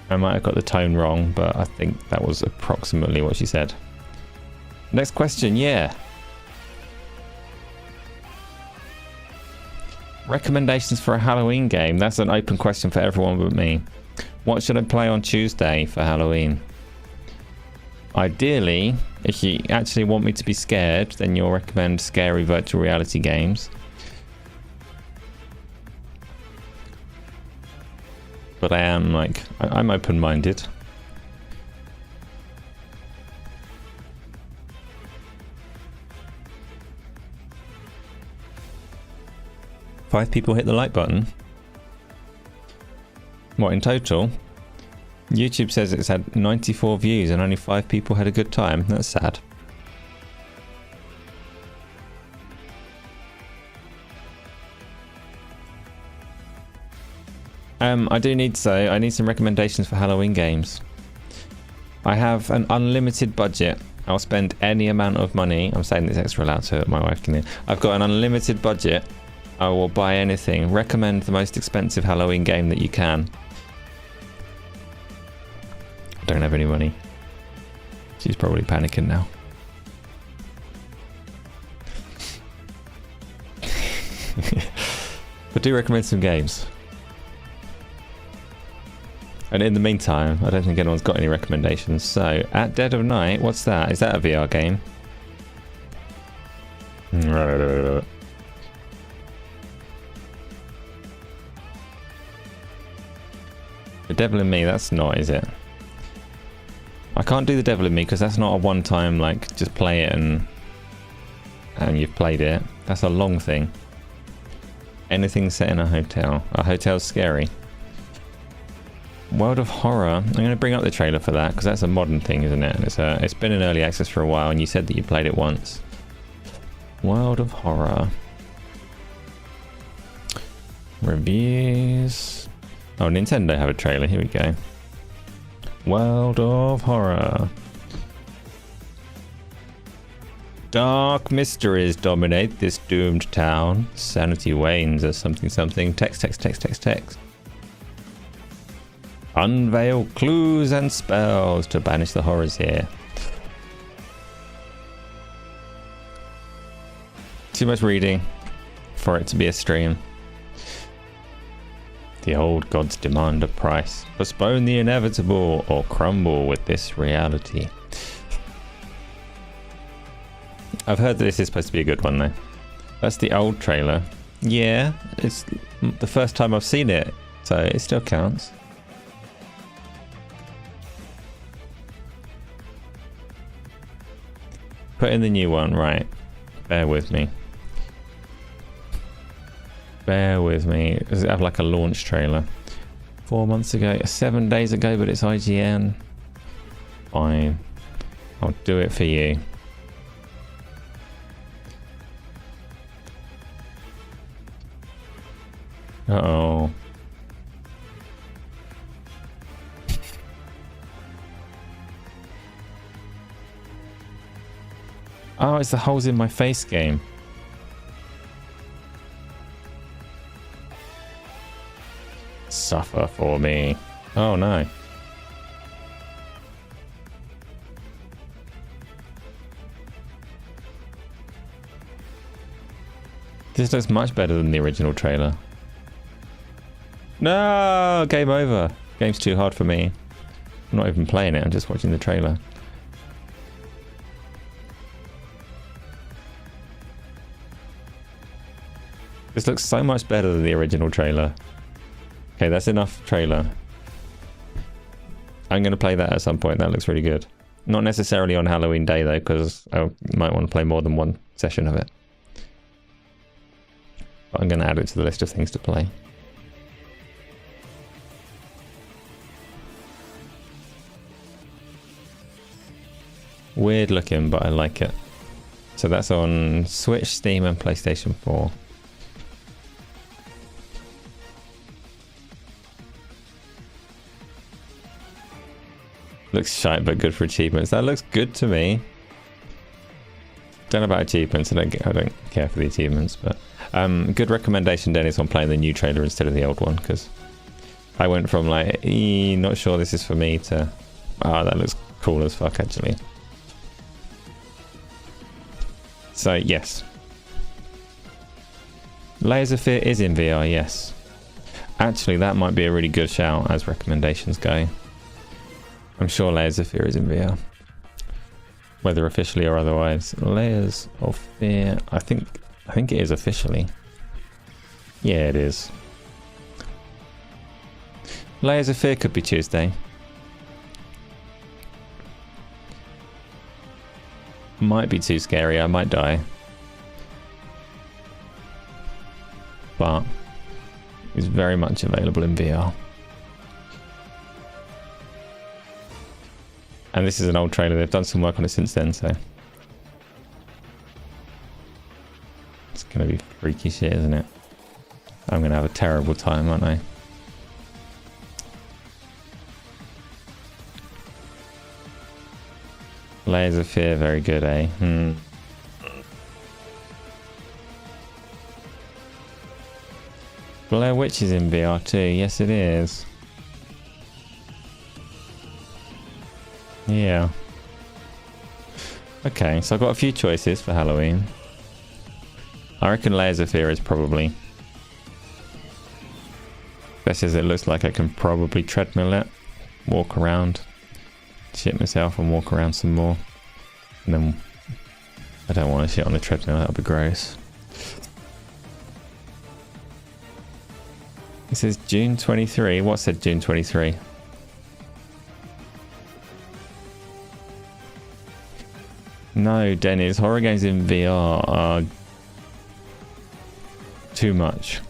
I might have got the tone wrong, but I think that was approximately what she said. Next question, yeah. Recommendations for a Halloween game. That's an open question for everyone but me. What should I play on Tuesday for Halloween? Ideally, if you actually want me to be scared, then you'll recommend scary virtual reality games. But I am like, I'm open-minded. Five people hit the like button. What, in total? YouTube says it's had 94 views and only 5 people had a good time. That's sad. I need some recommendations for Halloween games. I have an unlimited budget. I'll spend any amount of money. I'm saying this extra loud so my wife can hear. I've got an unlimited budget. I will buy anything. Recommend the most expensive Halloween game that you can. I don't have any money. She's probably panicking now. But do recommend some games. And in the meantime, I don't think anyone's got any recommendations. So, At Dead of Night, what's that? Is that a VR game? The Devil in Me, that's not, is it? I can't do The Devil in Me because that's not a one-time, like, just play it and you've played it. That's a long thing. Anything set in a hotel. A hotel's scary. World of Horror. I'm going to bring up the trailer for that because that's a modern thing, isn't it? It's been in early access for a while, and you said that you played it once. World of Horror. Reviews. Oh, Nintendo have a trailer. Here we go. World of Horror. Dark mysteries dominate this doomed town. Sanity wanes as something something. Text. Unveil clues and spells to banish the horrors here. Too much reading for it to be a stream. The old gods demand a price. Postpone the inevitable or crumble with this reality. I've heard that this is supposed to be a good one though. That's the old trailer. Yeah, it's the first time I've seen it, so it still counts. Put in the new one, right. Bear with me. Does it have like a launch trailer? 4 months ago, 7 days ago, but it's IGN. Fine. I'll do it for you. Uh-oh. Oh, it's the holes in my face game. Suffer for me. Oh no. This looks much better than the original trailer. No! Game over. Game's too hard for me. I'm not even playing it, I'm just watching the trailer. This looks so much better than the original trailer. Okay, that's enough trailer. I'm going to play that at some point. That looks really good. Not necessarily on Halloween Day though, because I might want to play more than one session of it. But I'm going to add it to the list of things to play. Weird looking, but I like it. So that's on Switch, Steam and PlayStation 4. Looks shite, but good for achievements. That looks good to me. Don't know about achievements. I don't care for the achievements, but good recommendation, Dennis, on playing the new trailer instead of the old one, because I went from like not sure this is for me to that looks cool as fuck actually. So yes, Layers of Fear is in VR. Yes, actually that might be a really good shout as recommendations go. I'm sure Layers of Fear is in VR. Whether officially or otherwise. Layers of Fear. I think it is officially. Yeah, it is. Layers of Fear could be Tuesday. Might be too scary, I might die. But it's very much available in VR. And this is an old trailer, they've done some work on it since then, so it's gonna be freaky shit, isn't it? I'm gonna have a terrible time, aren't I? Layers of Fear, very good, eh? Blair Witch is in VR too, yes it is. Yeah. Okay, so I've got a few choices for Halloween. I reckon Layers of Fear is probably best, as it looks like I can probably treadmill it, walk around, shit myself and walk around some more. And then I don't want to shit on the treadmill, that would be gross. It says June 23. What said June 23? No, Dennis, horror games in VR are too much.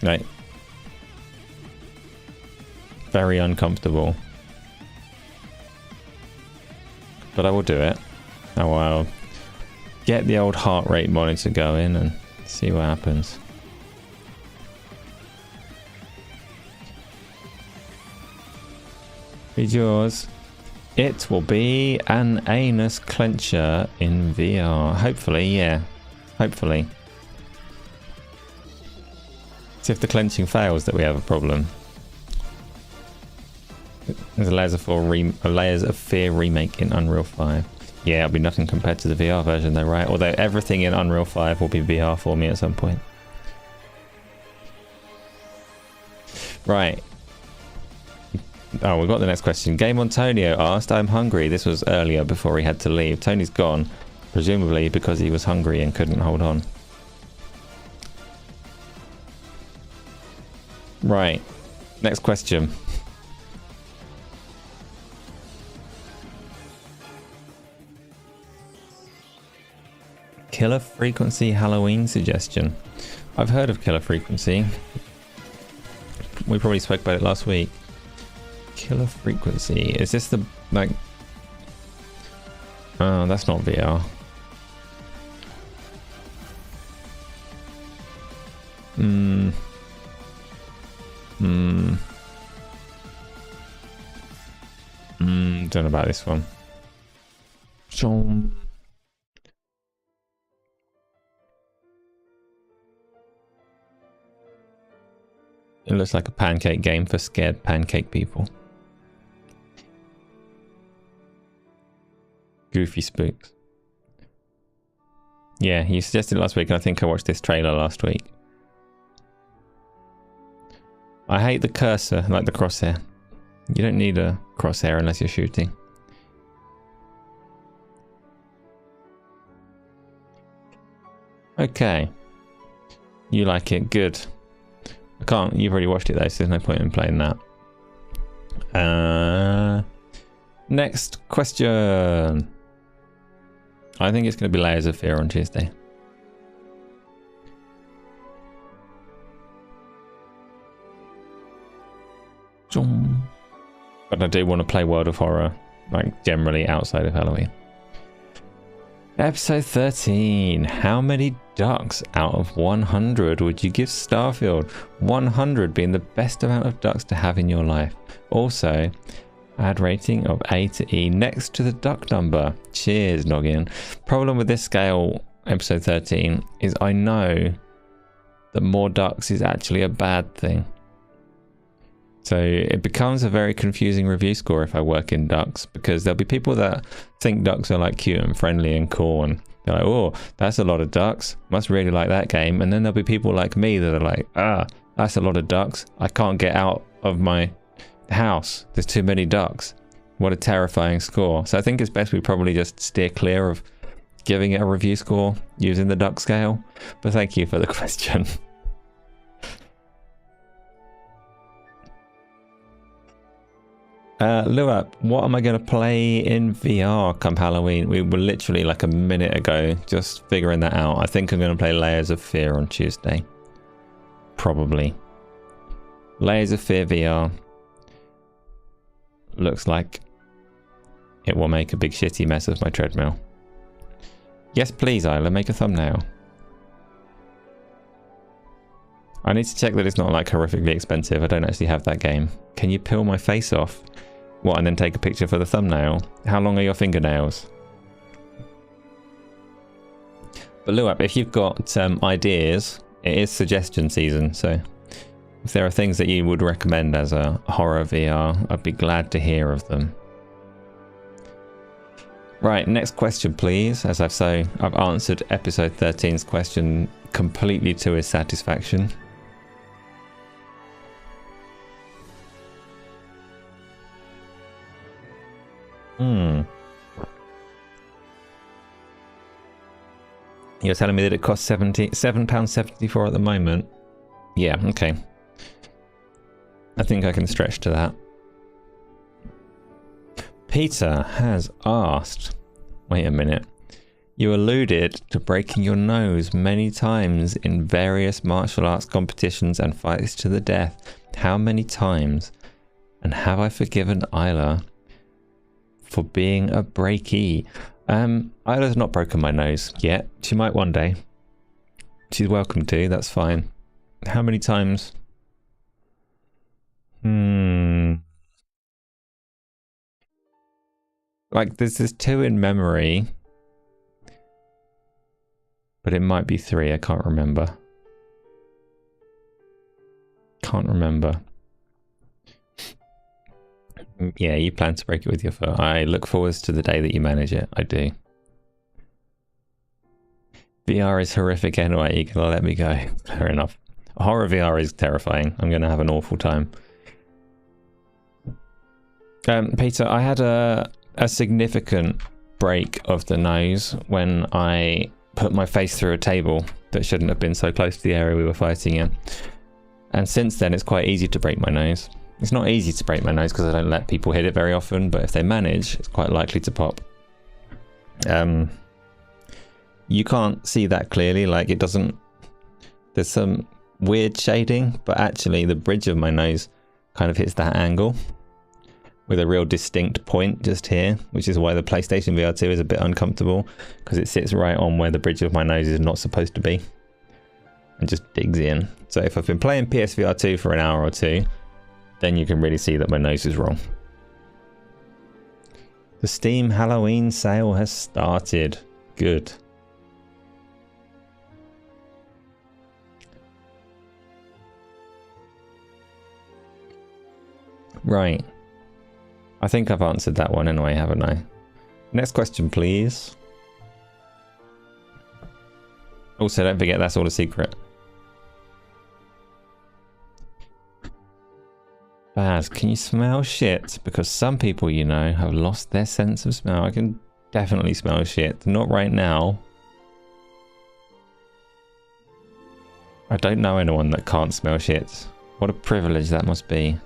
Like, very uncomfortable. But I will do it. I'll get the old heart rate monitor going and See what happens. Read yours. It will be an anus clencher in VR. Hopefully, yeah. Hopefully. See if the clenching fails that we have a problem. There's a Layers of Fear remake in Unreal 5. Yeah, it'll be nothing compared to the VR version though, right? Although everything in Unreal 5 will be VR for me at some point. Right. Oh, we've got the next question. Game on Tonio asked, I'm hungry. This was earlier before he had to leave. Tony's gone, presumably because he was hungry and couldn't hold on. Right. Next question. Killer Frequency Halloween suggestion. I've heard of Killer Frequency. We probably spoke about it last week. Killer Frequency. Is this the, like... Oh, that's not VR. Don't know about this one. It looks like a pancake game for scared pancake people. Goofy spooks. Yeah, you suggested it last week, and I think I watched this trailer last week. I hate the cursor, like the crosshair. You don't need a crosshair unless you're shooting. Okay. You like it, good. I can't, you've already watched it though, so there's no point in playing that. Next question. I think it's going to be Layers of Fear on Tuesday. But I do want to play World of Horror, like generally outside of Halloween. Episode 13. How many ducks out of 100 would you give Starfield? 100 being the best amount of ducks to have in your life. Also, add rating of A to E next to the duck number. Cheers, Noggin. Problem with this scale, episode 13, is I know that more ducks is actually a bad thing. So it becomes a very confusing review score if I work in ducks, because there'll be people that think ducks are like cute and friendly and cool, and they're like, oh, that's a lot of ducks, must really like that game. And then there'll be people like me that are like, that's a lot of ducks, I can't get out of my house, there's too many ducks. What a terrifying score. So I think it's best we probably just steer clear of giving it a review score using the duck scale. But thank you for the question. Luap, what am I going to play in VR come Halloween? We were literally like a minute ago just figuring that out. I think I'm going to play Layers of Fear on Tuesday. Probably. Layers of Fear VR. Looks like it will make a big shitty mess of my treadmill. Yes, please, Isla, make a thumbnail. I need to check that it's not like horrifically expensive. I don't actually have that game. Can you peel my face off? What, and then take a picture for the thumbnail? How long are your fingernails? But Luap, if you've got ideas, it is suggestion season, so if there are things that you would recommend as a horror VR, I'd be glad to hear of them. Right, next question please. As I've answered episode 13's question completely to his satisfaction. You're telling me that it costs £7.74 at the moment? Yeah, okay. I think I can stretch to that. Peter has asked, wait a minute. You alluded to breaking your nose many times in various martial arts competitions and fights to the death. How many times? And have I forgiven Isla for being a breakee? Isla's not broken my nose yet. She might one day. She's welcome to, that's fine. How many times? Like, there's 2 in memory. But it might be 3, I can't remember. Can't remember. Yeah, you plan to break it with your foot. I look forward to the day that you manage it. I do. VR is horrific anyway. You're gonna let me go. Fair enough. Horror VR is terrifying. I'm gonna have an awful time. Peter, I had a significant break of the nose when I put my face through a table that shouldn't have been so close to the area we were fighting in. And since then, it's quite easy to break my nose. It's not easy to break my nose because I don't let people hit it very often, but if they manage, it's quite likely to pop. You can't see that clearly, like it doesn't... There's some weird shading, but actually the bridge of my nose kind of hits that angle with a real distinct point just here, which is why the PlayStation VR 2 is a bit uncomfortable, because it sits right on where the bridge of my nose is not supposed to be and just digs in. So if I've been playing PSVR 2 for an hour or 2, then you can really see that my nose is wrong. The Steam Halloween sale has started. Good. Right. I think I've answered that one anyway, haven't I? Next question, please. Also, don't forget that's all a secret. Baz, can you smell shit? Because some people, you know, have lost their sense of smell. I can definitely smell shit. Not right now. I don't know anyone that can't smell shit. What a privilege that must be.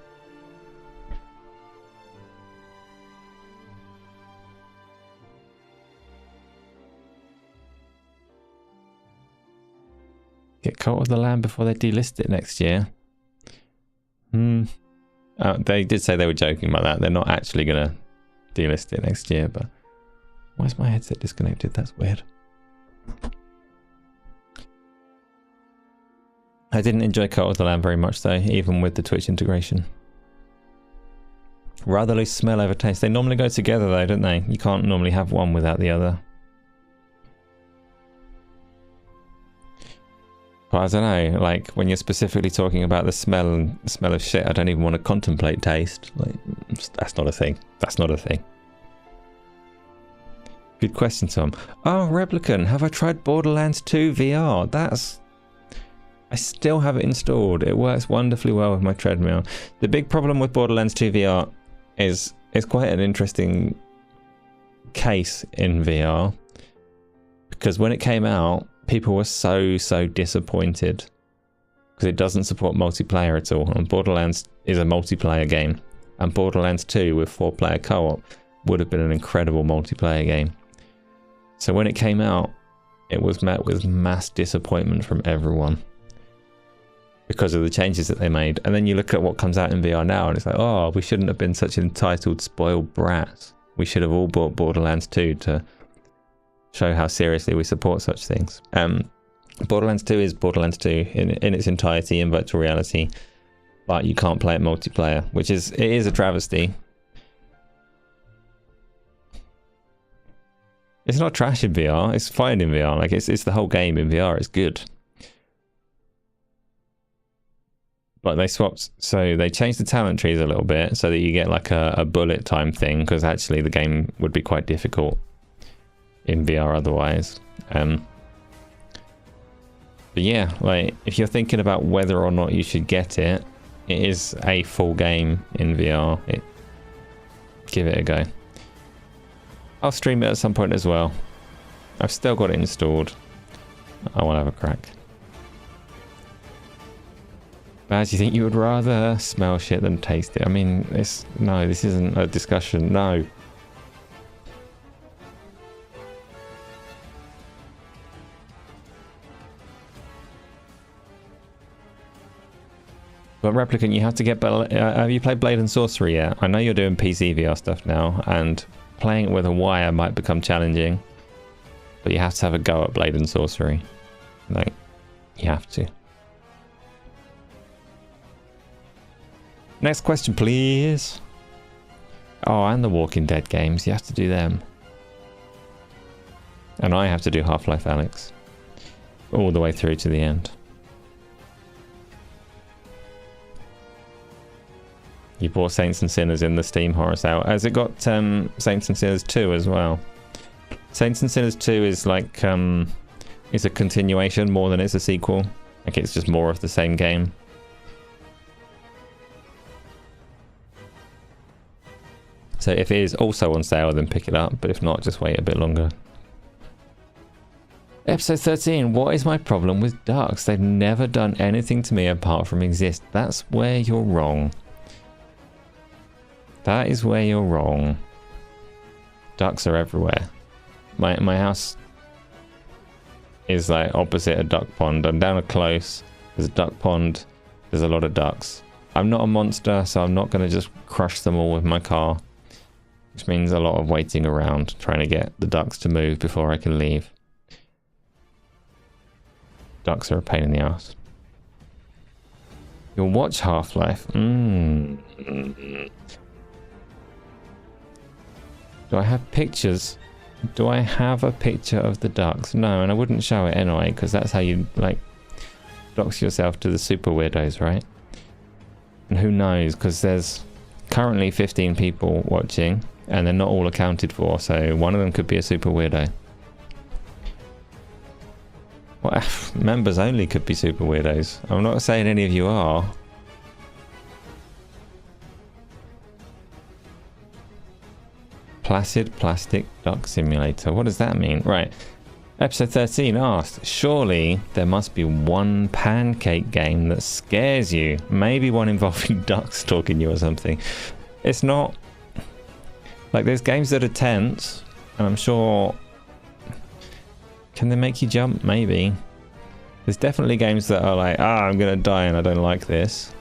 Get Cult of the Lamb before they delist it next year. They did say they were joking about that. They're not actually going to delist it next year, but... Why is my headset disconnected? That's weird. I didn't enjoy Cult of the Lamb very much though, even with the Twitch integration. Rather lose smell over taste. They normally go together though, don't they? You can't normally have one without the other. But I don't know, like when you're specifically talking about the smell and the smell of shit, I don't even want to contemplate taste. Like, that's not a thing. That's not a thing. Good question, Tom. Oh, Replicant, have I tried Borderlands 2 VR? I still have it installed. It works wonderfully well with my treadmill. The big problem with Borderlands 2 VR is it's quite an interesting case in VR. Because when it came out, people were so disappointed because it doesn't support multiplayer at all, and Borderlands is a multiplayer game, and Borderlands 2 with 4-player co-op would have been an incredible multiplayer game. So when it came out, it was met with mass disappointment from everyone because of the changes that they made. And then you look at what comes out in VR now and it's like, oh, we shouldn't have been such entitled spoiled brats. We should have all bought Borderlands 2 to show how seriously we support such things. Borderlands 2 is Borderlands 2 in its entirety in virtual reality, but you can't play it multiplayer, which is a travesty. It's not trash in VR, it's fine in VR, like it's the whole game in VR, it's good. But they swapped, so they changed the talent trees a little bit so that you get like a bullet time thing, because actually the game would be quite difficult in VR otherwise. But yeah, like if you're thinking about whether or not you should get it, it is a full game in VR. Give it a go. I'll stream it at some point as well. I've still got it installed. I will have a crack. Baz, you think you would rather smell shit than taste it? I mean, no, this isn't a discussion. No. But Replicant, you have to get... have you played Blade and Sorcery yet? I know you're doing PC VR stuff now, and playing it with a wire might become challenging. But you have to have a go at Blade and Sorcery. Like, You have to. Next question, please. Oh, and the Walking Dead games. You have to do them. And I have to do Half-Life Alyx. All the way through to the end. You bought Saints and Sinners in the Steam horror sale. Has it got Saints and Sinners 2 as well? Saints and Sinners 2 is like it's a continuation more than it's a sequel. Like it's just more of the same game. So if it is also on sale, then pick it up. But if not, just wait a bit longer. Episode 13. What is my problem with ducks? They've never done anything to me apart from exist. That's where you're wrong. That is where you're wrong. Ducks are everywhere. My house is like opposite a duck pond. I'm down a close. There's a duck pond. There's a lot of ducks. I'm not a monster, so I'm not going to just crush them all with my car. Which means a lot of waiting around, trying to get the ducks to move before I can leave. Ducks are a pain in the ass. You'll watch Half-Life. Do I have pictures? Do I have a picture of the ducks? No, and I wouldn't show it anyway, because that's how you, like, dox yourself to the super weirdos, right? And who knows, because there's currently 15 people watching, and they're not all accounted for, so one of them could be a super weirdo. Well, members only could be super weirdos. I'm not saying any of you are. Placid Plastic Duck Simulator. What does that mean? Right. Episode 13 asked, surely there must be one pancake game that scares you. Maybe one involving ducks stalking you or something. It's not. Like, there's games that are tense, and I'm sure. Can they make you jump? Maybe. There's definitely games that are like, I'm gonna die and I don't like this.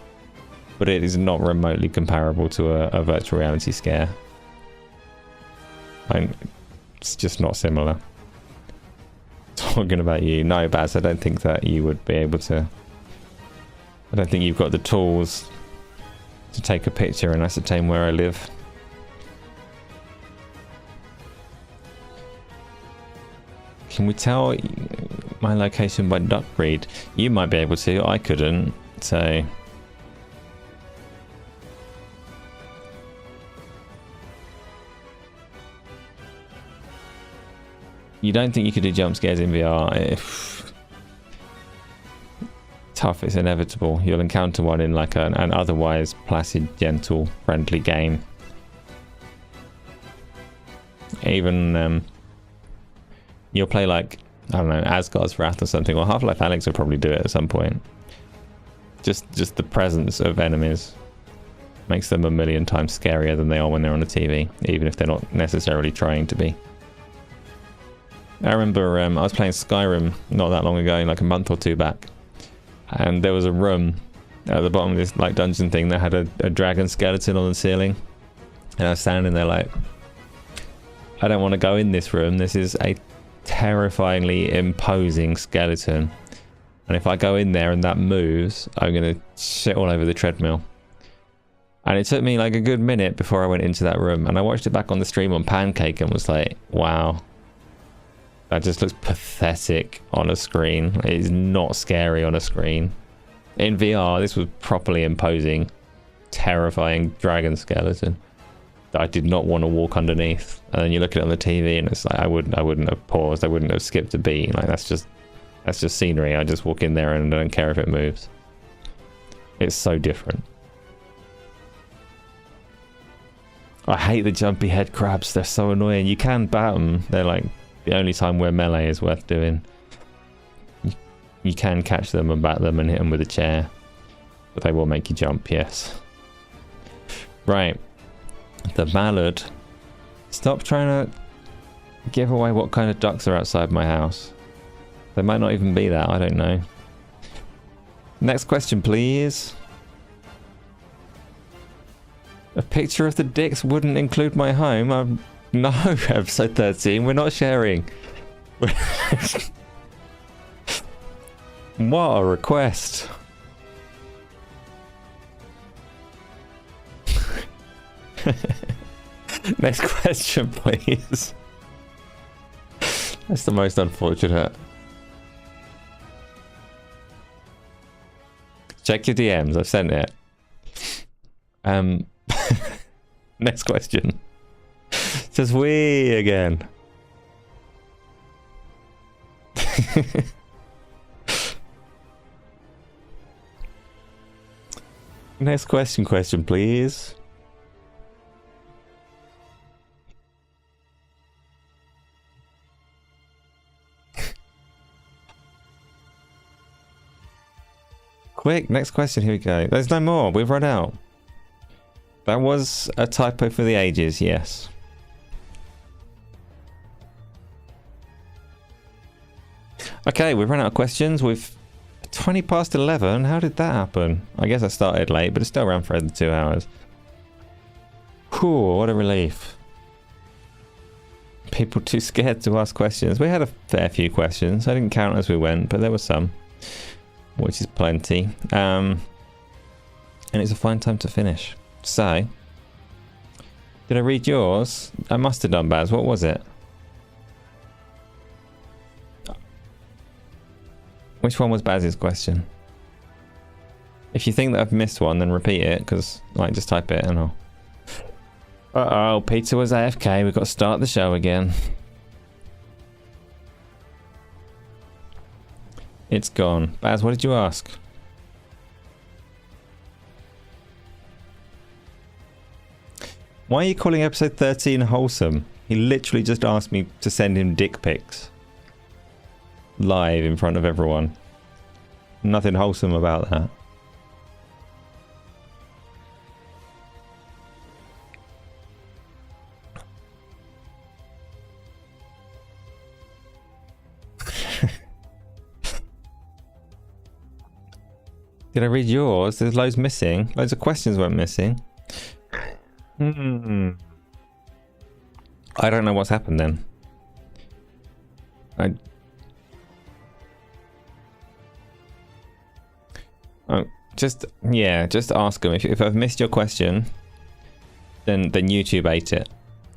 But it is not remotely comparable to a virtual reality scare. It's just not similar. Talking about you. No, Baz, I don't think that you would be able to. I don't think you've got the tools to take a picture and ascertain where I live. Can we tell my location by duck breed? You might be able to. I couldn't. So. You don't think you could do jump scares in VR? Tough, it's inevitable. You'll encounter one in like an otherwise placid, gentle, friendly game. Even you'll play like, I don't know, Asgard's Wrath or something, or Half-Life Alyx will probably do it at some point. Just the presence of enemies makes them a million times scarier than they are when they're on the TV, even if they're not necessarily trying to be. I remember I was playing Skyrim not that long ago, like a month or two back, and there was a room at the bottom of this like dungeon thing that had a dragon skeleton on the ceiling, and I was standing there like, I don't want to go in this room. This is a terrifyingly imposing skeleton, and if I go in there and that moves, I'm gonna shit all over the treadmill. And it took me like a good minute before I went into that room, and I watched it back on the stream on Pancake and was like, wow. That just looks pathetic on a screen. It is not scary on a screen. In VR, this was properly imposing, terrifying dragon skeleton that I did not want to walk underneath. And then you look at it on the TV, and it's like I wouldn't have paused. I wouldn't have skipped a beat. Like that's just scenery. I just walk in there and I don't care if it moves. It's so different. I hate the jumpy head crabs. They're so annoying. You can bat them. They're like the only time where melee is worth doing. You can catch them and bat them and hit them with a chair, but they will make you jump, yes. Right. The mallard. Stop trying to give away what kind of ducks are outside my house. There might not even be that, I don't know. Next question, please. A picture of the dicks wouldn't include my home. No, episode 13, we're not sharing. What a request. Next question, please. That's the most unfortunate. Check your DMs. I've sent it. Next question. It says we again. Next question, please. Quick, next question. Here we go. There's no more. We've run out. That was a typo for the ages, yes. Okay, we've run out of questions. We've 20 past 11. How did that happen? I guess I started late, but it's still around for over 2 hours. Whew, what a relief. People too scared to ask questions. We had a fair few questions. I didn't count as we went, but there were some, which is plenty. And it's a fine time to finish. So, did I read yours? I must have done, Baz. What was it? Which one was Baz's question? If you think that I've missed one, then repeat it, because, like, just type it and I'll... Uh-oh, Peter was AFK. We've got to start the show again. It's gone. Baz, what did you ask? Why are you calling episode 13 wholesome? He literally just asked me to send him dick pics. Live in front of everyone. Nothing wholesome about that. Did I read yours? There's loads missing. Loads of questions went missing. I don't know what's happened then. Just ask them. If I've missed your question, then YouTube ate it.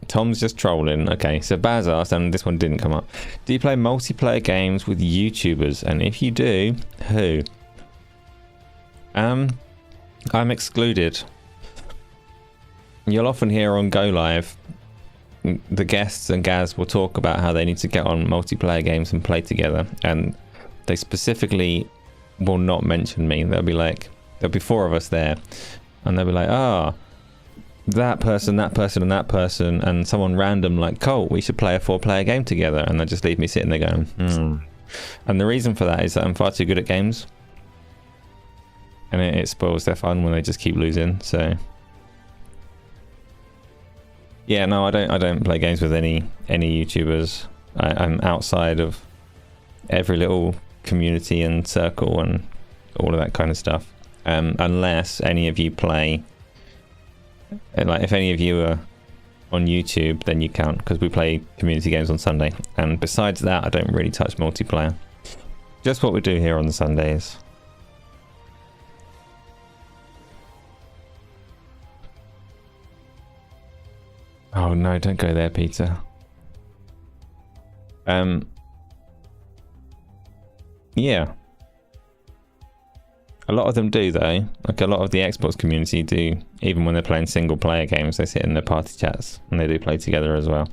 Tom's just trolling. Okay, so Baz asked, and this one didn't come up. Do you play multiplayer games with YouTubers? And if you do, who? I'm excluded. You'll often hear on Go Live, the guests and Gaz will talk about how they need to get on multiplayer games and play together, and they specifically will not mention me. They'll be like, there'll be 4 of us there, and they'll be like, that person, and that person, and someone random like, Colt, we should play a 4-player game together, and they'll just leave me sitting there going, And the reason for that is that I'm far too good at games, and it spoils their fun when they just keep losing. So yeah, no, I don't play games with any YouTubers. I'm outside of every little community and circle and all of that kind of stuff. Unless any of you play, like if any of you are on YouTube, then you count, because we play community games on Sunday. And besides that, I don't really touch multiplayer. Just what we do here on the Sundays. Oh no, don't go there, Peter. Yeah. A lot of them do, though. Like a lot of the Xbox community do. Even when they're playing single player games, they sit in their party chats and they do play together as well.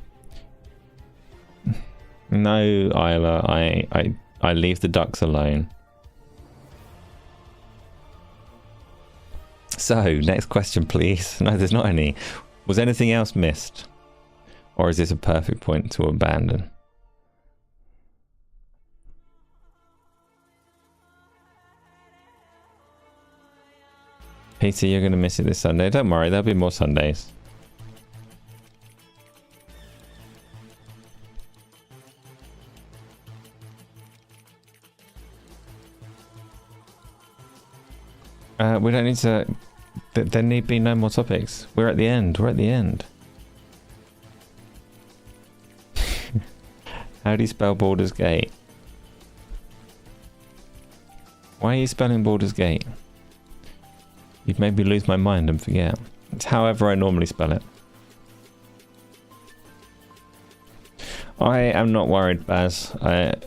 No, Isla, I leave the ducks alone. So, next question, please. No, there's not any. Was anything else missed? Or is this a perfect point to abandon? Peter, you're going to miss it this Sunday. Don't worry, there'll be more Sundays. We don't need to... There need be no more topics. We're at the end. We're at the end. How do you spell Baldur's Gate? Why are you spelling Baldur's Gate? You'd made me lose my mind and forget. It's however I normally spell it. I am not worried, Baz. I'm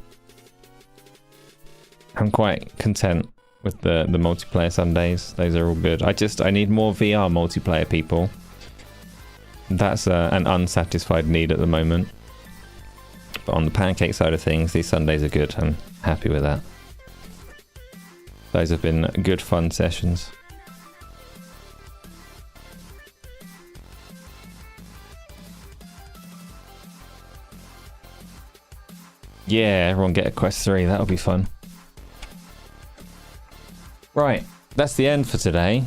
quite content with the multiplayer Sundays. Those are all good. I need more VR multiplayer people. That's an unsatisfied need at the moment. But on the pancake side of things, these Sundays are good. I'm happy with that. Those have been good fun sessions. Yeah, everyone get a Quest 3. That'll be fun. Right, that's the end for today.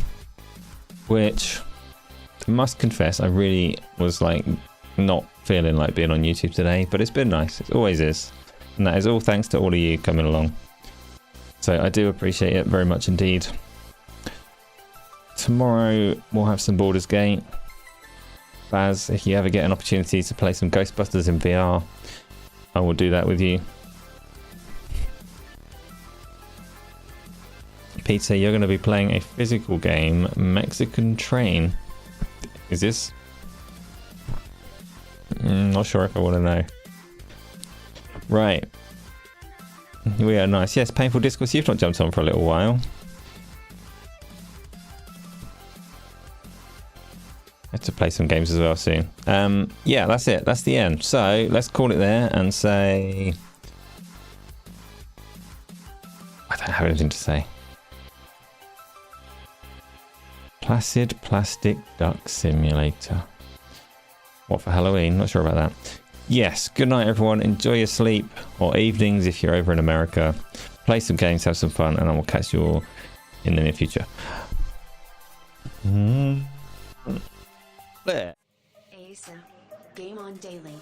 Which, I must confess, I really was like not feeling like being on YouTube today. But it's been nice. It always is. And that is all thanks to all of you coming along. So I do appreciate it very much indeed. Tomorrow we'll have some Baldur's Gate. Baz, if you ever get an opportunity to play some Ghostbusters in VR, I will do that with you. Peter, you're going to be playing a physical game, Mexican Train. Is this? Not sure if I want to know. Right. We are nice. Yes, Painful Discourse, you've not jumped on for a little while. Have to play some games as well soon. Yeah, that's it. That's the end. So let's call it there and say... I don't have anything to say. Placid Plastic Duck Simulator. What, for Halloween? Not sure about that. Yes, good night everyone. Enjoy your sleep, or evenings if you're over in America. Play some games, have some fun, and I will catch you all in the near future. Asa, Game On Daily.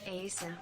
Asa,